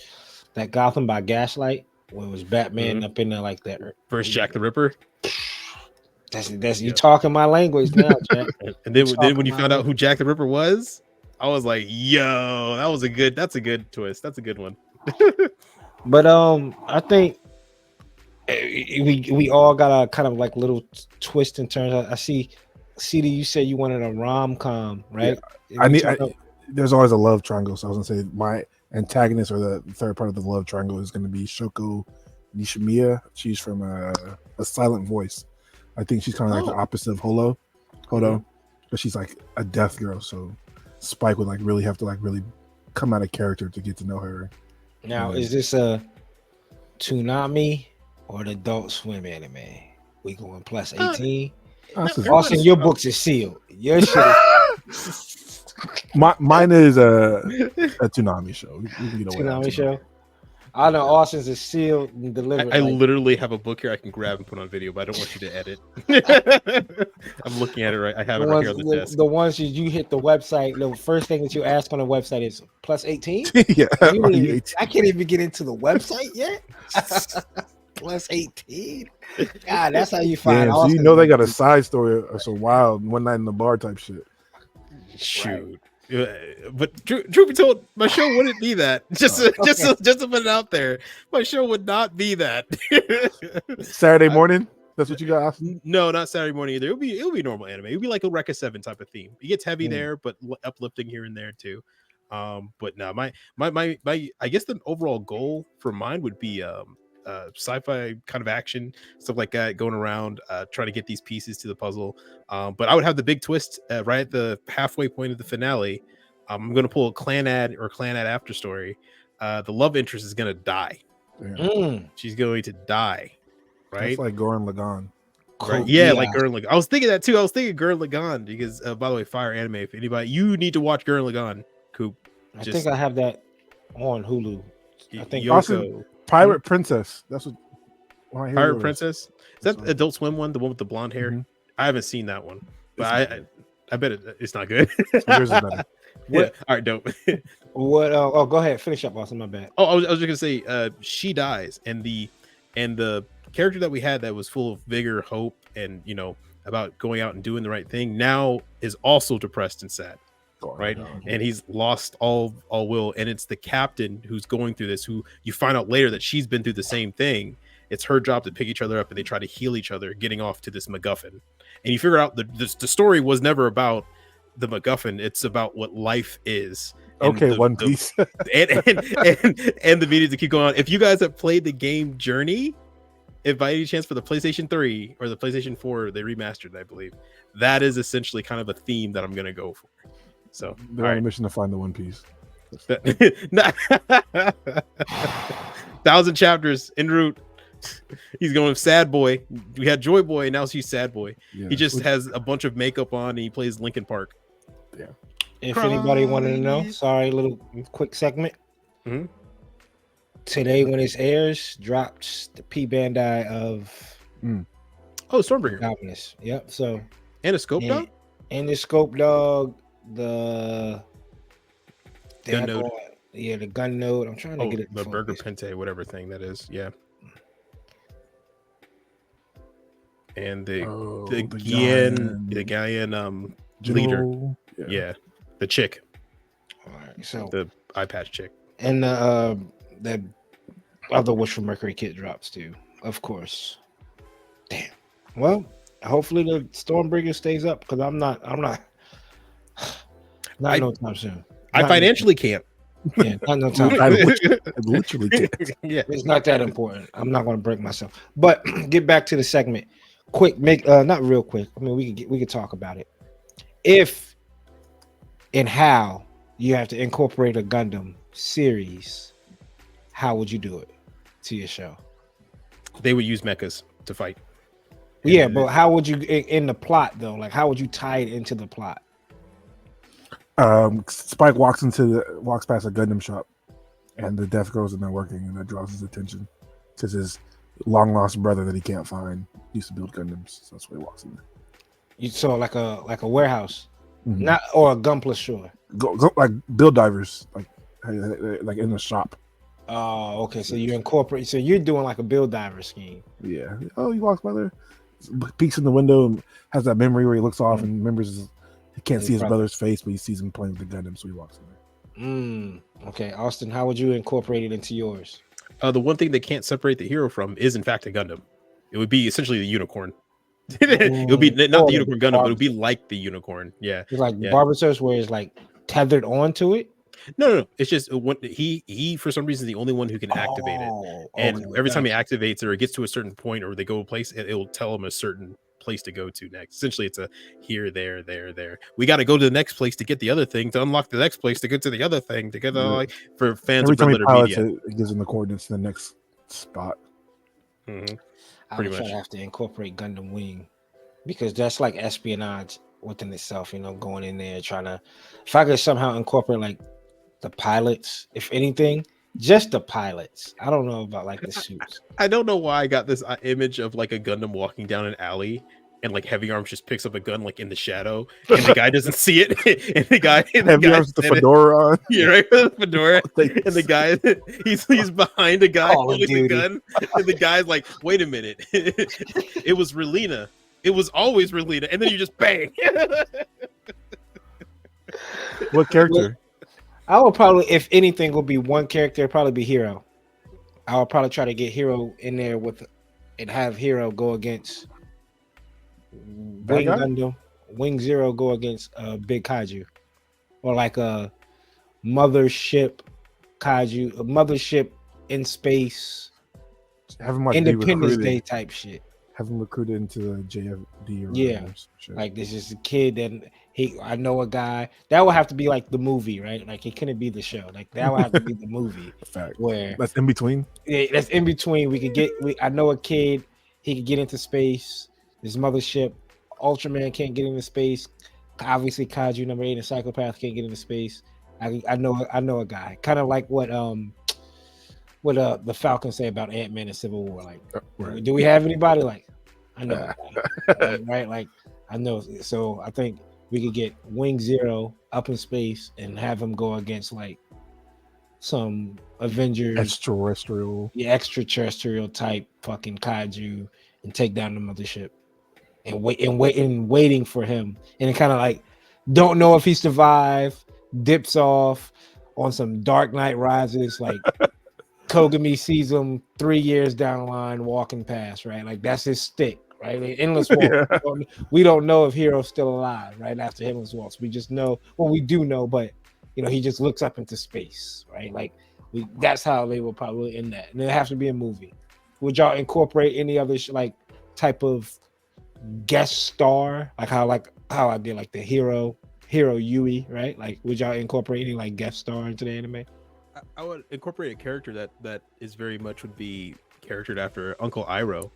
that Gotham by Gaslight where it was Batman up in there like that. First Jack the Ripper, That's you talking my language now, Jack. and then when you found out who Jack the Ripper was, I was like, "Yo, that's a good twist. That's a good one." But I think we all got a kind of like little twist and turns. I see. CD, you said you wanted a rom-com, right? There's always a love triangle, so I was gonna say my antagonist or the third part of the love triangle is gonna be Shoko Nishimiya. She's from a Silent Voice. I think she's kind of like the opposite of Hodo, but she's like a death girl. So Spike would like really have to like really come out of character to get to know her. Now, is this a Toonami or an Adult Swim anime? We going plus 18? Austin, your books are sealed. Your shit is Mine is a Toonami show. We can get away Toonami with show. I know Austin's is sealed and delivered. I like- literally have a book here I can grab and put on video, but I don't want you to edit. I'm looking at it right. I have it right here on the desk. The ones you hit the website, the first thing that you ask on the website is plus 18. Yeah, I can't even get into the website yet. Plus 18. God, that's how you find. Damn, so you know they got a side story or some wild one night in the bar type shit. Shoot. But truth be told, my show wouldn't be that. Just to put it out there, my show would not be that. Saturday morning. That's what you got, Austin? No, not Saturday morning either. It'll be normal anime. It'll be like a Rekka 7 type of theme. It gets heavy there, but uplifting here and there too. But no, my I guess the overall goal for mine would be sci-fi kind of action, stuff like that, going around trying to get these pieces to the puzzle. But I would have the big twist right at the halfway point of the finale. I'm going to pull a clan ad after story. The love interest is going to die. She's going to die. Right? It's like Gurren Lagann. Right. Yeah, like Gurren Lagann. I was thinking that too. I was thinking Gurren Lagann because, by the way, fire anime. If anybody, you need to watch Gurren Lagann. Coop. I think I have that on Hulu. I think Yoko. Pirate Princess. That's what. Pirate Princess. Is that Adult Swim one? The one with the blonde hair? Mm-hmm. I haven't seen that one, but I bet it's not good. Yours is better. Yeah. All right, dope. What? Oh, go ahead. Finish up, Austin. My bad. Oh, I was just gonna say, she dies, and the character that we had that was full of vigor, hope, and about going out and doing the right thing now is also depressed and sad. Right, and he's lost all will, and it's the captain who's going through this, who you find out later that she's been through the same thing. It's her job to pick each other up, and they try to heal each other, getting off to this MacGuffin. And you figure out the story was never about the MacGuffin; it's about what life is. Okay, One Piece, and the media to keep going on. If you guys have played the game Journey, if by any chance for the PlayStation 3 or the PlayStation 4, they remastered, I believe, that is essentially kind of a theme that I'm going to go for. So they're on a mission to find the One Piece. 1,000 chapters en route. He's going sad boy. We had Joy Boy, now he's sad boy. Yeah, He just has a bunch of makeup on and he plays Linkin Park. If anybody wanted to know, sorry, little quick segment. Mhm. Today, when this airs, drops the P Bandai of Oh, Stormbringer. Dominus. Yep. So And a scope dog? and the scope dog, the Gun node. Yeah, the gun node. I'm trying to get it. The Burger Pente, whatever thing that is. Yeah. And the Gaian leader. Yeah. The chick. All right. So The eye patch chick. and the other Wish from Mercury kit drops too, of course. Damn. Well, hopefully the Stormbringer stays up because I'm not no time soon. I financially can't. Yeah, not no time. I literally can't. Yeah. It's not that important. I'm not going to break myself. But get back to the segment. Quick, not real quick. I mean, we could talk about it. If and how you have to incorporate a Gundam series, how would you do it to your show? They would use mechas to fight. Yeah, but how would you in the plot though? Like, how would you tie it into the plot? Spike walks past a Gundam shop, and the Death Girls are not working, and that draws his attention because his long lost brother that he can't find used to build Gundams, so that's why he walks in there. You saw like a warehouse, Mhm. not or a Gunpla store. Go like build divers, like in the shop. Oh, okay. So you incorporate. So you're doing like a build diver scheme. Yeah. Oh, he walks by there, peeks in the window, and has that memory where he looks off and remembers he can't see his brother's face, but he sees him playing with the Gundam, so he walks in there. Okay, Austin, how would you incorporate it into yours? The one thing they can't separate the hero from is, in fact, a Gundam. It would be essentially the unicorn. It would be not the unicorn Gundam, but it would be like the unicorn. Yeah. It's like Barberser's where it's like tethered onto it. No. It's just when he for some reason is the only one who can activate it. And every time he activates it or it gets to a certain point or they go a place, it will tell him a certain place to go to next. Essentially, it's a here, there. We got to go to the next place to get the other thing to unlock the next place to get to the other thing to get like for fans every of time Red he Letter pilots Media. it gives him the coordinates to the next spot. Mm-hmm. I Pretty would try much. to have to incorporate Gundam Wing because that's like espionage within itself. You know, going in there trying to. If I could somehow incorporate like the pilots, if anything, just the pilots. I don't know about like the suits. I don't know why I got this image of like a Gundam walking down an alley and like Heavy Arms just picks up a gun like in the shadow and the guy doesn't see it and the guy Heavy Arms with the fedora on. Yeah, right, with the fedora. And the guy he's behind a guy Call of holding the Duty. gun and the guy's like, wait a minute. It was Relina. It was always Relina. And then you just bang. What character? I would probably, if anything, would be one character. It'd probably be Hero. I would probably try to get Hero in there and have Hero go against Wing guy? Gundam, Wing Zero go against Big Kaiju, or like a mothership Kaiju, a mothership in space, Have him like Independence be Day type shit. Have him recruited into the JFD or Yeah. whatever, shit. Like this is a kid and I know a guy that would have to be like the movie, right? Like it couldn't be the show. Like that would have to be the movie Fact. where That's in between. that's in between. I know a kid, he could get into space. This mothership, Ultraman can't get into space. Obviously, Kaiju number 8 and Psychopath can't get into space. I know a guy, kind of like what the Falcon say about Ant-Man and Civil War. Like, Right. do we have anybody? Like, I know, a guy, right? Like, I know. So I think we could get Wing Zero up in space and have him go against like some Avengers, extraterrestrial type fucking kaiju and take down the mothership and waiting for him. And it kind of like don't know if he survived, dips off on some Dark Knight Rises, like Kogami sees him 3 years down the line walking past, right? Like that's his stick, right? Like, Endless Waltz. Yeah. We don't know if Hero's still alive, right? After Endless Waltz. We just know, well, we do know, but you know, he just looks up into space, right? Like that's how they will probably end that. And it has to be a movie. Would y'all incorporate any other like type of guest star, like how I did like the Hero hero Yui, right? Like, would y'all incorporate any like guest star into the anime? I would incorporate a character that is very much would be charactered after Uncle Iroh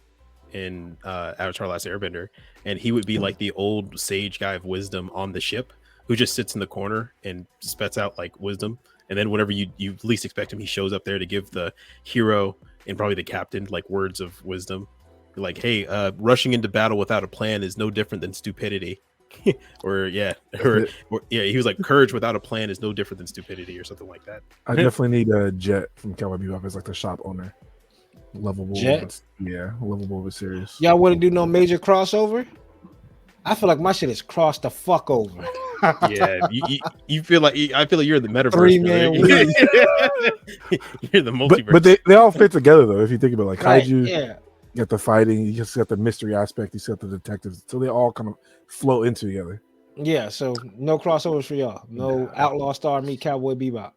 in Avatar: Last Airbender, and he would be like the old sage guy of wisdom on the ship who just sits in the corner and spits out like wisdom. And then whenever you least expect him, he shows up there to give the hero and probably the captain like words of wisdom, like, "Hey, rushing into battle without a plan is no different than stupidity." or yeah, or yeah, he was like, "Courage without a plan is no different than stupidity," or something like that. I definitely need a Jet from Cowboy Bebop as like the shop owner. Lovable, Jet? Yeah, lovable but serious. Y'all wouldn't do no major crossover? I feel like my shit is crossed the fuck over. Yeah, you feel like I feel like you're in the metaverse. 3-man You're the multiverse. But they all fit together though. If you think about it, like Right, kaiju, yeah. you got the fighting, you just got the mystery aspect, you got the detectives, so they all kind of flow into together. Yeah, so no crossovers for y'all. No Outlaw Star meet Cowboy Bebop.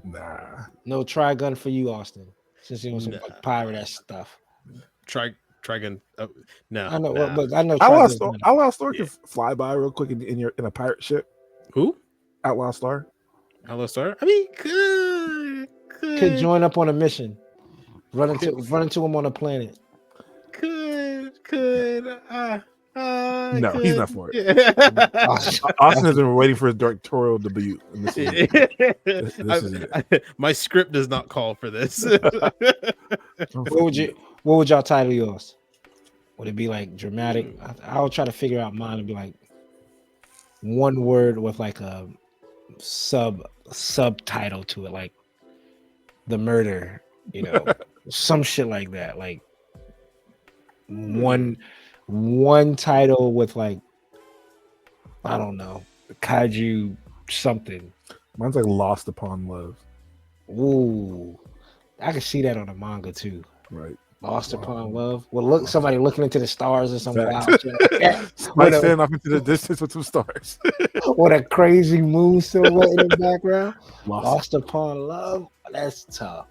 Nah, No Trigun for you, Austin. Since you want some like pirate ass stuff. Trigun. No, I know, nah. but I know Outlaw Star can fly by real quick in a pirate ship. Who? Outlaw Star. Outlaw Star. I mean, could join up on a mission. Run into him on a planet. No, he's not for it. Austin Austin has been waiting for his directorial debut. And this is it. My script does not call for this. What would y'all title yours? Would it be like dramatic? I'll try to figure out mine. It'd be like one word with like a subtitle to it, like the murder, some shit like that. Like one title with like, I don't know, kaiju something. Mine's like Lost Upon Love. Ooh, I can see that on a manga too. Right. Lost Upon Love. Well, look, somebody looking into the stars or something. Like standing off into the distance with some stars. What a crazy moon silhouette in the background. Lost Upon Love. That's tough.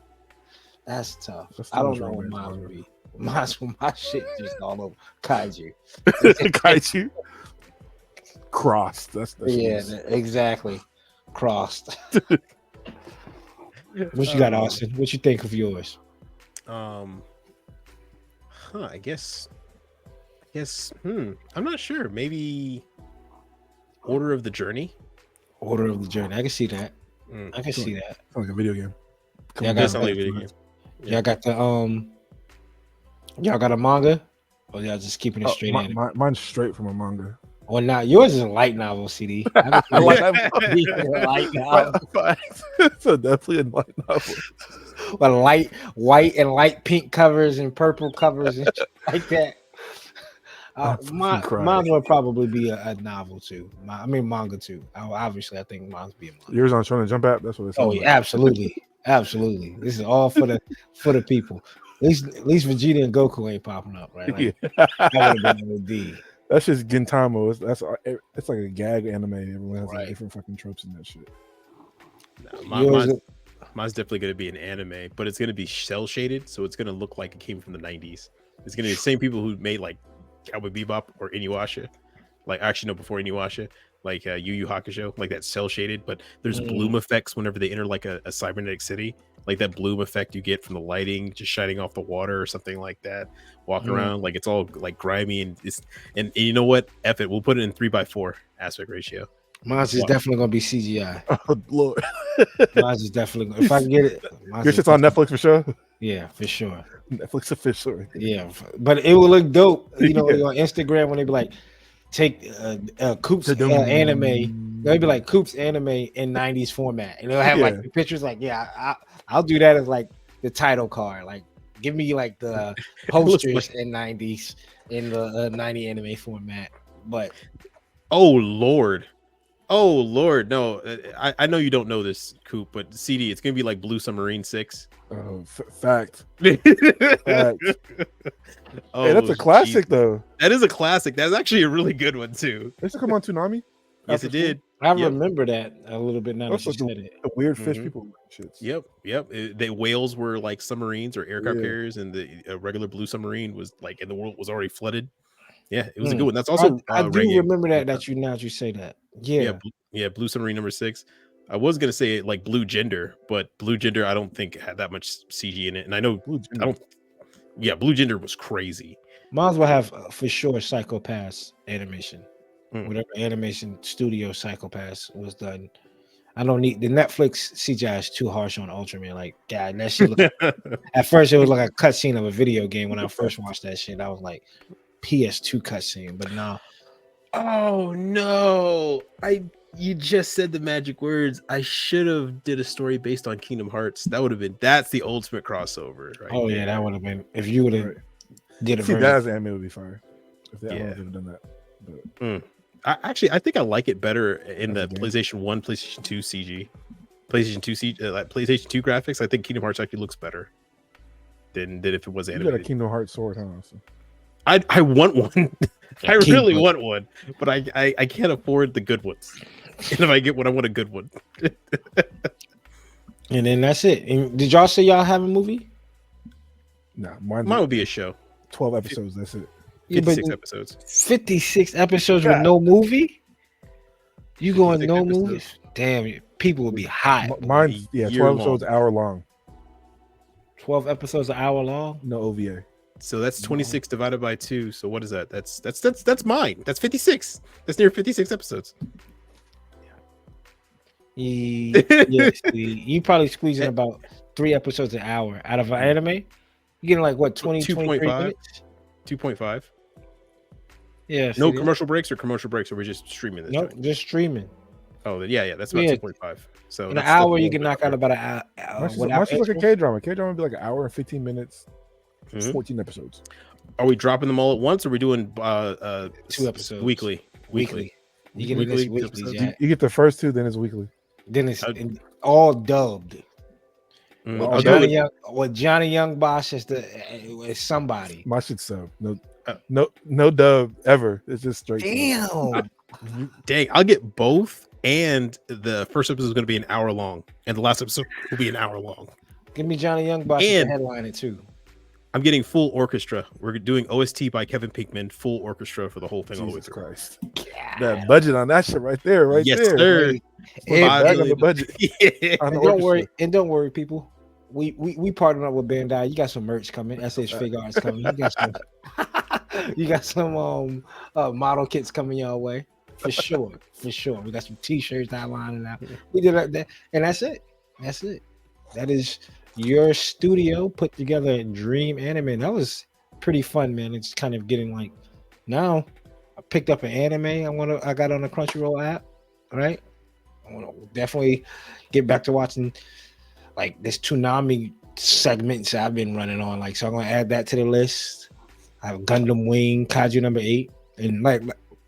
That's I don't know what mine would be. My shit just all over kaiju. Kaiju. Crossed. That's exactly. Crossed. What you got, Austin? What you think of yours? I guess. I'm not sure. Maybe Order of the Journey. Order of the Journey. I can see that. I can see that. Like a video game. Y'all got y'all got a manga, or y'all just keeping it straight in? Mine's straight from a manga. Or not? Yours is a light novel, CD. Light novel. So definitely a light novel. But light white and light pink covers and purple covers and shit like that. Mine would probably be a novel too. Manga too. Obviously, I think mine's be a manga. Yours on Trying to Jump app. That's what it's. Oh yeah, absolutely. This is all for the people. At least Vegeta and Goku ain't popping up, right? Like, that would have been OD. That's just Gintama. It's like a gag anime. Everyone has like different fucking tropes in that shit. Mine's definitely going to be an anime, but it's going to be cell shaded, so it's going to look like it came from the 90s. It's going to be the same people who made like Cowboy Bebop or Inuyasha, before Inuyasha, like Yu Yu Hakusho, like that cell shaded. But there's bloom effects whenever they enter like a cybernetic city, like that bloom effect you get from the lighting just shining off the water or something like that. Walking around like it's all like grimy and you know what? F it, we'll put it in 3:4 aspect ratio. Mine's is definitely gonna be CGI. Oh Lord. Mine's is definitely if I can get it. Your shit's on Netflix for sure. Yeah, for sure. Netflix official. Right? Yeah, but it will look dope. On Instagram when they be like, take Coop's anime. They'll be like Coop's anime in 90s format, and they'll have like the pictures. Like, I'll do that as like the title card. Like, give me like the posters in 90s in the 90 anime format. But oh Lord, no! I know you don't know this, Coop, but CD, it's gonna be like Blue Submarine 6. Oh, fact. Fact. Hey, that's a classic though. That is a classic. That's actually a really good one too. It used to come on Toonami. Yes, it did. I remember that a little bit now that you said it. The weird fish people. Shits. Yep. The whales were like submarines or aircraft carriers, and the regular blue submarine was like, and the world was already flooded. Yeah, it was a good one. That's also I do remember that you say that. Yeah. Blue Submarine #6. I was gonna say like Blue Gender, but Blue Gender I don't think had that much CG in it, and I know Blue I don't. Yeah, Blue Gender was crazy. Might as well have for sure Psychopaths animation. Mm. Whatever animation studio Psychopaths was done. I don't need the Netflix CGI is too harsh on Ultraman. Like, God, that shit look at first it was like a cutscene of a video game when I first watched that shit. I was like PS2 cutscene, but nah. Oh no! You just said the magic words. I should have did a story based on Kingdom Hearts. That's the ultimate crossover, right? Oh yeah, that would have been if you would have did a See, version. that as anime would be fire. If they, I don't know if they've done that. But. I think I like it better in the That's a game. PlayStation 1, PlayStation 2 CG, PlayStation 2 CG, like PlayStation 2 graphics. I think Kingdom Hearts actually looks better than if it was You got a animated. Kingdom Hearts sword, huh? So. I want one. I Keep really one. want one, but I can't afford the good ones. And if I get one, I want a good one. And then that's it. And did y'all say y'all have a movie? Nah, Mine would be a show. 12 episodes. That's it. 56 episodes. 56 episodes with God. no movie? You going 56 no episodes. movies? Damn, people would be hot. Mine's year 12 episodes, long. hour long. 12 episodes an hour long? No OVA. So that's 26 divided by 2. So what is that? That's mine. That's 56. That's near 56 episodes. Yes, you probably squeezing about 3 episodes an hour out of an anime. You getting like what 20, 23 2.5? minutes? 2.5. Yeah. No see, commercial breaks, or we're just streaming this. no, joint? just streaming. Oh, yeah, that's about Yeah. 2.5. So In an that's hour, you definitely can a knock bit out about an hour. Mine's without just like a intro. K-drama. K-drama would be like an hour and 15 minutes, Mhm. 14 episodes. Are we dropping them all at once, or are we doing 2 episodes weekly? Weekly. You get Weekly this weekly, episodes? Jack. You get the first 2, then it's weekly. Then it's I'd- all dubbed. Mm, I'll I'll do do Johnny it. Young, with Johnny Young Boss is somebody. My shit's sub. No, Uh, no dub ever. It's just straight. sub. Damn. Dang, I'll get both. And the first episode is going to be an hour long, and the last episode will be an hour long. Give me Johnny Young Boss And- to headline it too. I'm getting full orchestra. We're doing OST by Kevin Pinkman, full orchestra for the whole thing all the way Jesus through. Christ. That budget on that shit right there, right Yes, there. sir. Put a Five bag on the million. budget. Yeah. On the And don't worry, people. We partnered up with Bandai. You got some merch coming. SH Fig Arts coming. You got some model kits coming your way for sure. For sure. We got some t-shirts outlining out. We did that, and that's it. That's it. That is your studio put together in Dream Anime. That was pretty fun, man. It's kind of getting like now I picked up an anime I got on the Crunchyroll app, right? I want to definitely get back to watching like this Toonami segments I've been running on. Like, so I'm gonna add that to the list. I have Gundam Wing, Kaiju number 8. And like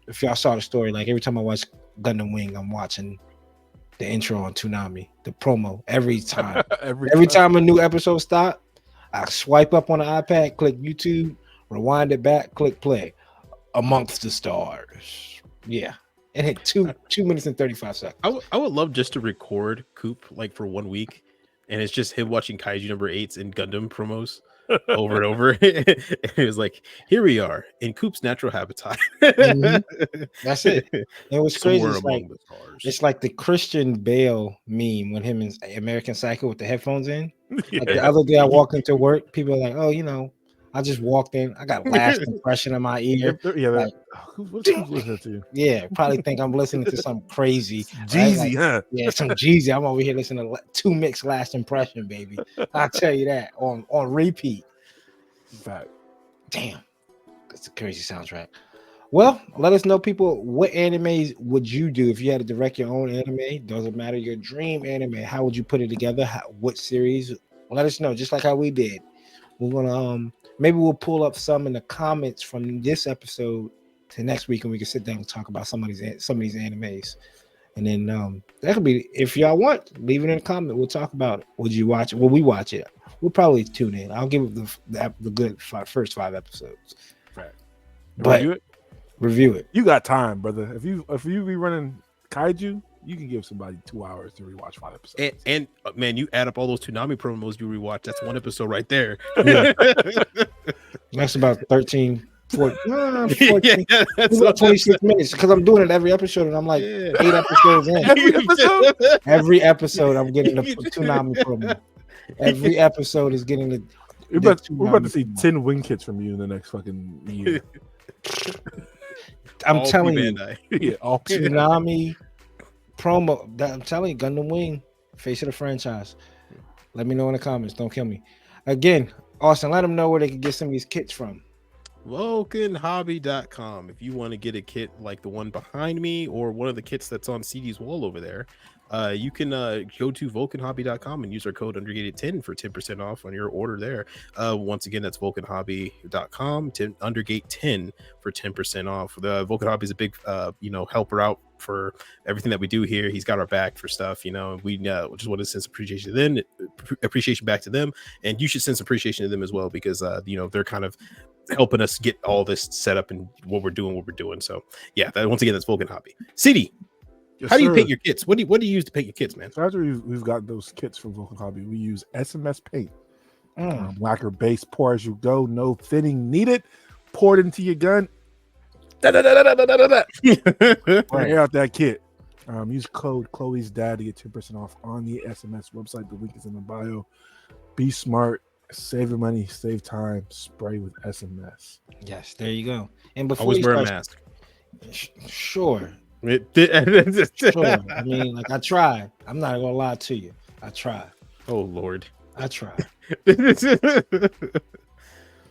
if y'all saw the story, like every time I watch Gundam Wing, I'm watching the intro on Toonami, the promo every time. Every time a new episode stop, I swipe up on the iPad, click YouTube, rewind it back, click play. Amongst the Stars. Yeah. And hit 2 minutes and 35 seconds. I would love just to record Coop like for 1 week, and it's just him watching Kaiju number 8s and Gundam promos over and over. It was like, here we are in Coop's natural habitat. That's it. And it was crazy. Somewhere It's like, among the stars. it's like the Christian Bale meme when him and American Psycho with the headphones in. Like the other day I walked into work, people are like, oh, I just walked in. I got last impression in my ear. Like, what's listening to? Yeah, probably think I'm listening to some crazy Jeezy, right? Like, huh? yeah, some Jeezy. I'm over here listening to 2 Mix Last Impression, baby. I'll tell you that on repeat. Fact. Damn, that's a crazy soundtrack. Well, let us know, people. What animes would you do if you had to direct your own anime? Doesn't matter your dream anime. How would you put it together? What series? Let us know, just like how we did. We're gonna maybe we'll pull up some in the comments from this episode to next week, and we can sit down and talk about some of these animes. And then that could be, if y'all want, leave it in a comment. We'll talk about it. Would you watch it? Will we watch it? We'll probably tune in. I'll give it the good first 5 episodes. Right. But review it. You got time, brother. If you be running Kaiju, you can give somebody 2 hours to rewatch 5 episodes. And man, you add up all those Toonami promos you rewatch. That's 1 episode right there. Yeah. That's about 13, 14, Yeah, that's about what 26 minutes because I'm doing it every episode and I'm like Yeah. 8 episodes in. Every episode? Every episode I'm getting the Toonami promo. Every episode is getting the We're about to Toonami see promo. 10 wing kits from you in the next fucking year. I'm All telling you, Bandai. Yeah, all Toonami promo. I'm telling you, Gundam Wing, face of the franchise. Let me know in the comments. Don't kill me. Again, Austin, let them know where they can get some of these kits from. VulcanHobby.com. If you want to get a kit like the one behind me or one of the kits that's on CD's wall over there, you can go to VulcanHobby.com and use our code Undergated10 for 10% off on your order there. Once again, that's VulcanHobby.com, Undergate10 for 10% off. The Vulcan Hobby is a big helper out for everything that we do here. He's got our back for stuff, we just want to send some appreciation back to them, and you should send some appreciation to them as well, because they're kind of helping us get all this set up and what we're doing. So yeah, once again, that's Vulcan Hobby. CD, Yes, how do you sir. paint your kits? What do you use to paint your kits, man? So after we've got those kits from Vulcan Hobby, we use SMS paint. Lacquer base, pour as you go, no thinning needed. Pour it into your gun. Bring out that kit. Use code Chloe's Dad to get 10% off on the SMS website. The link is in the bio. Be smart, save your money, save time. Spray with SMS. Yes, there you go. And before Always you wear a start, mask. Sure. Sure. I mean, like I tried. I'm not gonna lie to you. I tried. Oh Lord. I tried.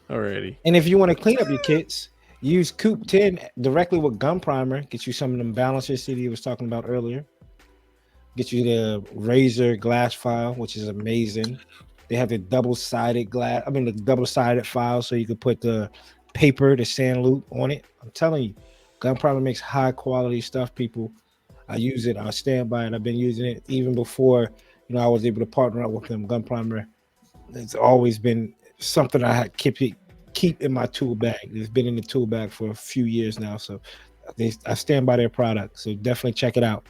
Alrighty. And if you want to clean up your kits, use Coop 10 directly with Gun Primer. Get you some of them balancers CD was talking about earlier. Get you the Razor glass file, which is amazing. They have the double-sided file, so you can put the paper, the sand loop on it. I'm telling you, Gun Primer makes high quality stuff, people. I use it. I stand by it. I've been using it even before I was able to partner up with them. Gun Primer. It's always been something I had keep in my tool bag. It's been in the tool bag for a few years now, so I stand by their product. So definitely check it out.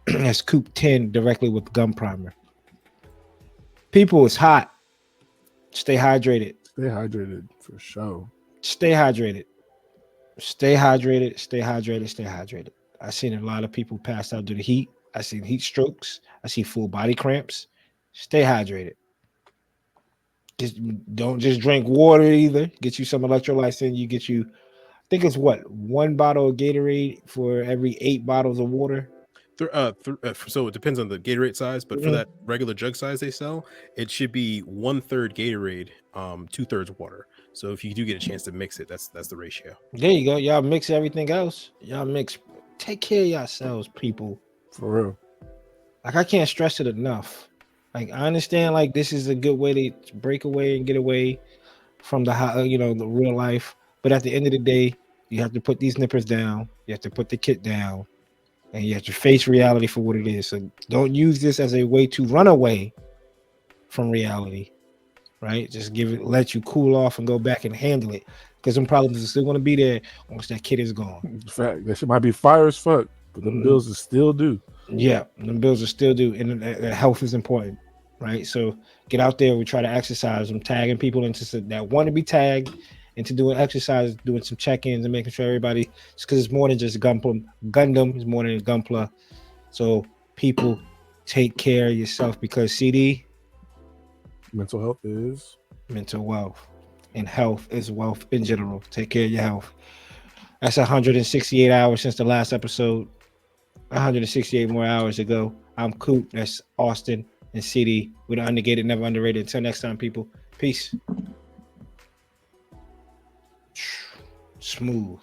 That's Coop 10 directly with Gun Primer. People, it's hot. Stay hydrated. Stay hydrated for sure. Stay hydrated. Stay hydrated. Stay hydrated. Stay hydrated. I've seen a lot of people pass out due to heat. I've seen heat strokes. I see full body cramps. Stay hydrated. Don't just drink water either. Get you some electrolytes in. I think it's 1 bottle of Gatorade for every 8 bottles of water. So it depends on the Gatorade size, but for that regular jug size they sell, it should be 1/3 Gatorade, 2/3 water. So if you do get a chance to mix it, that's the ratio. There you go. Y'all mix everything else. Take care of yourselves, people. For real. Like, I can't stress it enough. Like, I understand, like, this is a good way to break away and get away from the real life. But at the end of the day, you have to put these nippers down. You have to put the kit down. And you have to face reality for what it is. So don't use this as a way to run away from reality, right? Just let you cool off and go back and handle it. Because some problems are still going to be there once that kid is gone. In fact, that shit might be fire as fuck, but them bills are still due. Yeah, them bills are still due. And health is important, right? So get out there. We try to exercise. I'm tagging people into that want to be tagged into doing exercise, doing some check-ins and making sure everybody, because it's more than just Gundam. Gundam is more than Gunpla. So people, take care of yourself, because CD, Mental health is mental wealth, and health is wealth in general. Take care of your health. That's 168 hours since the last episode. 168 more hours to go. I'm Coop. That's Austin and CD. We're the Undergated, never underrated. Until next time, people. Peace. Smooth.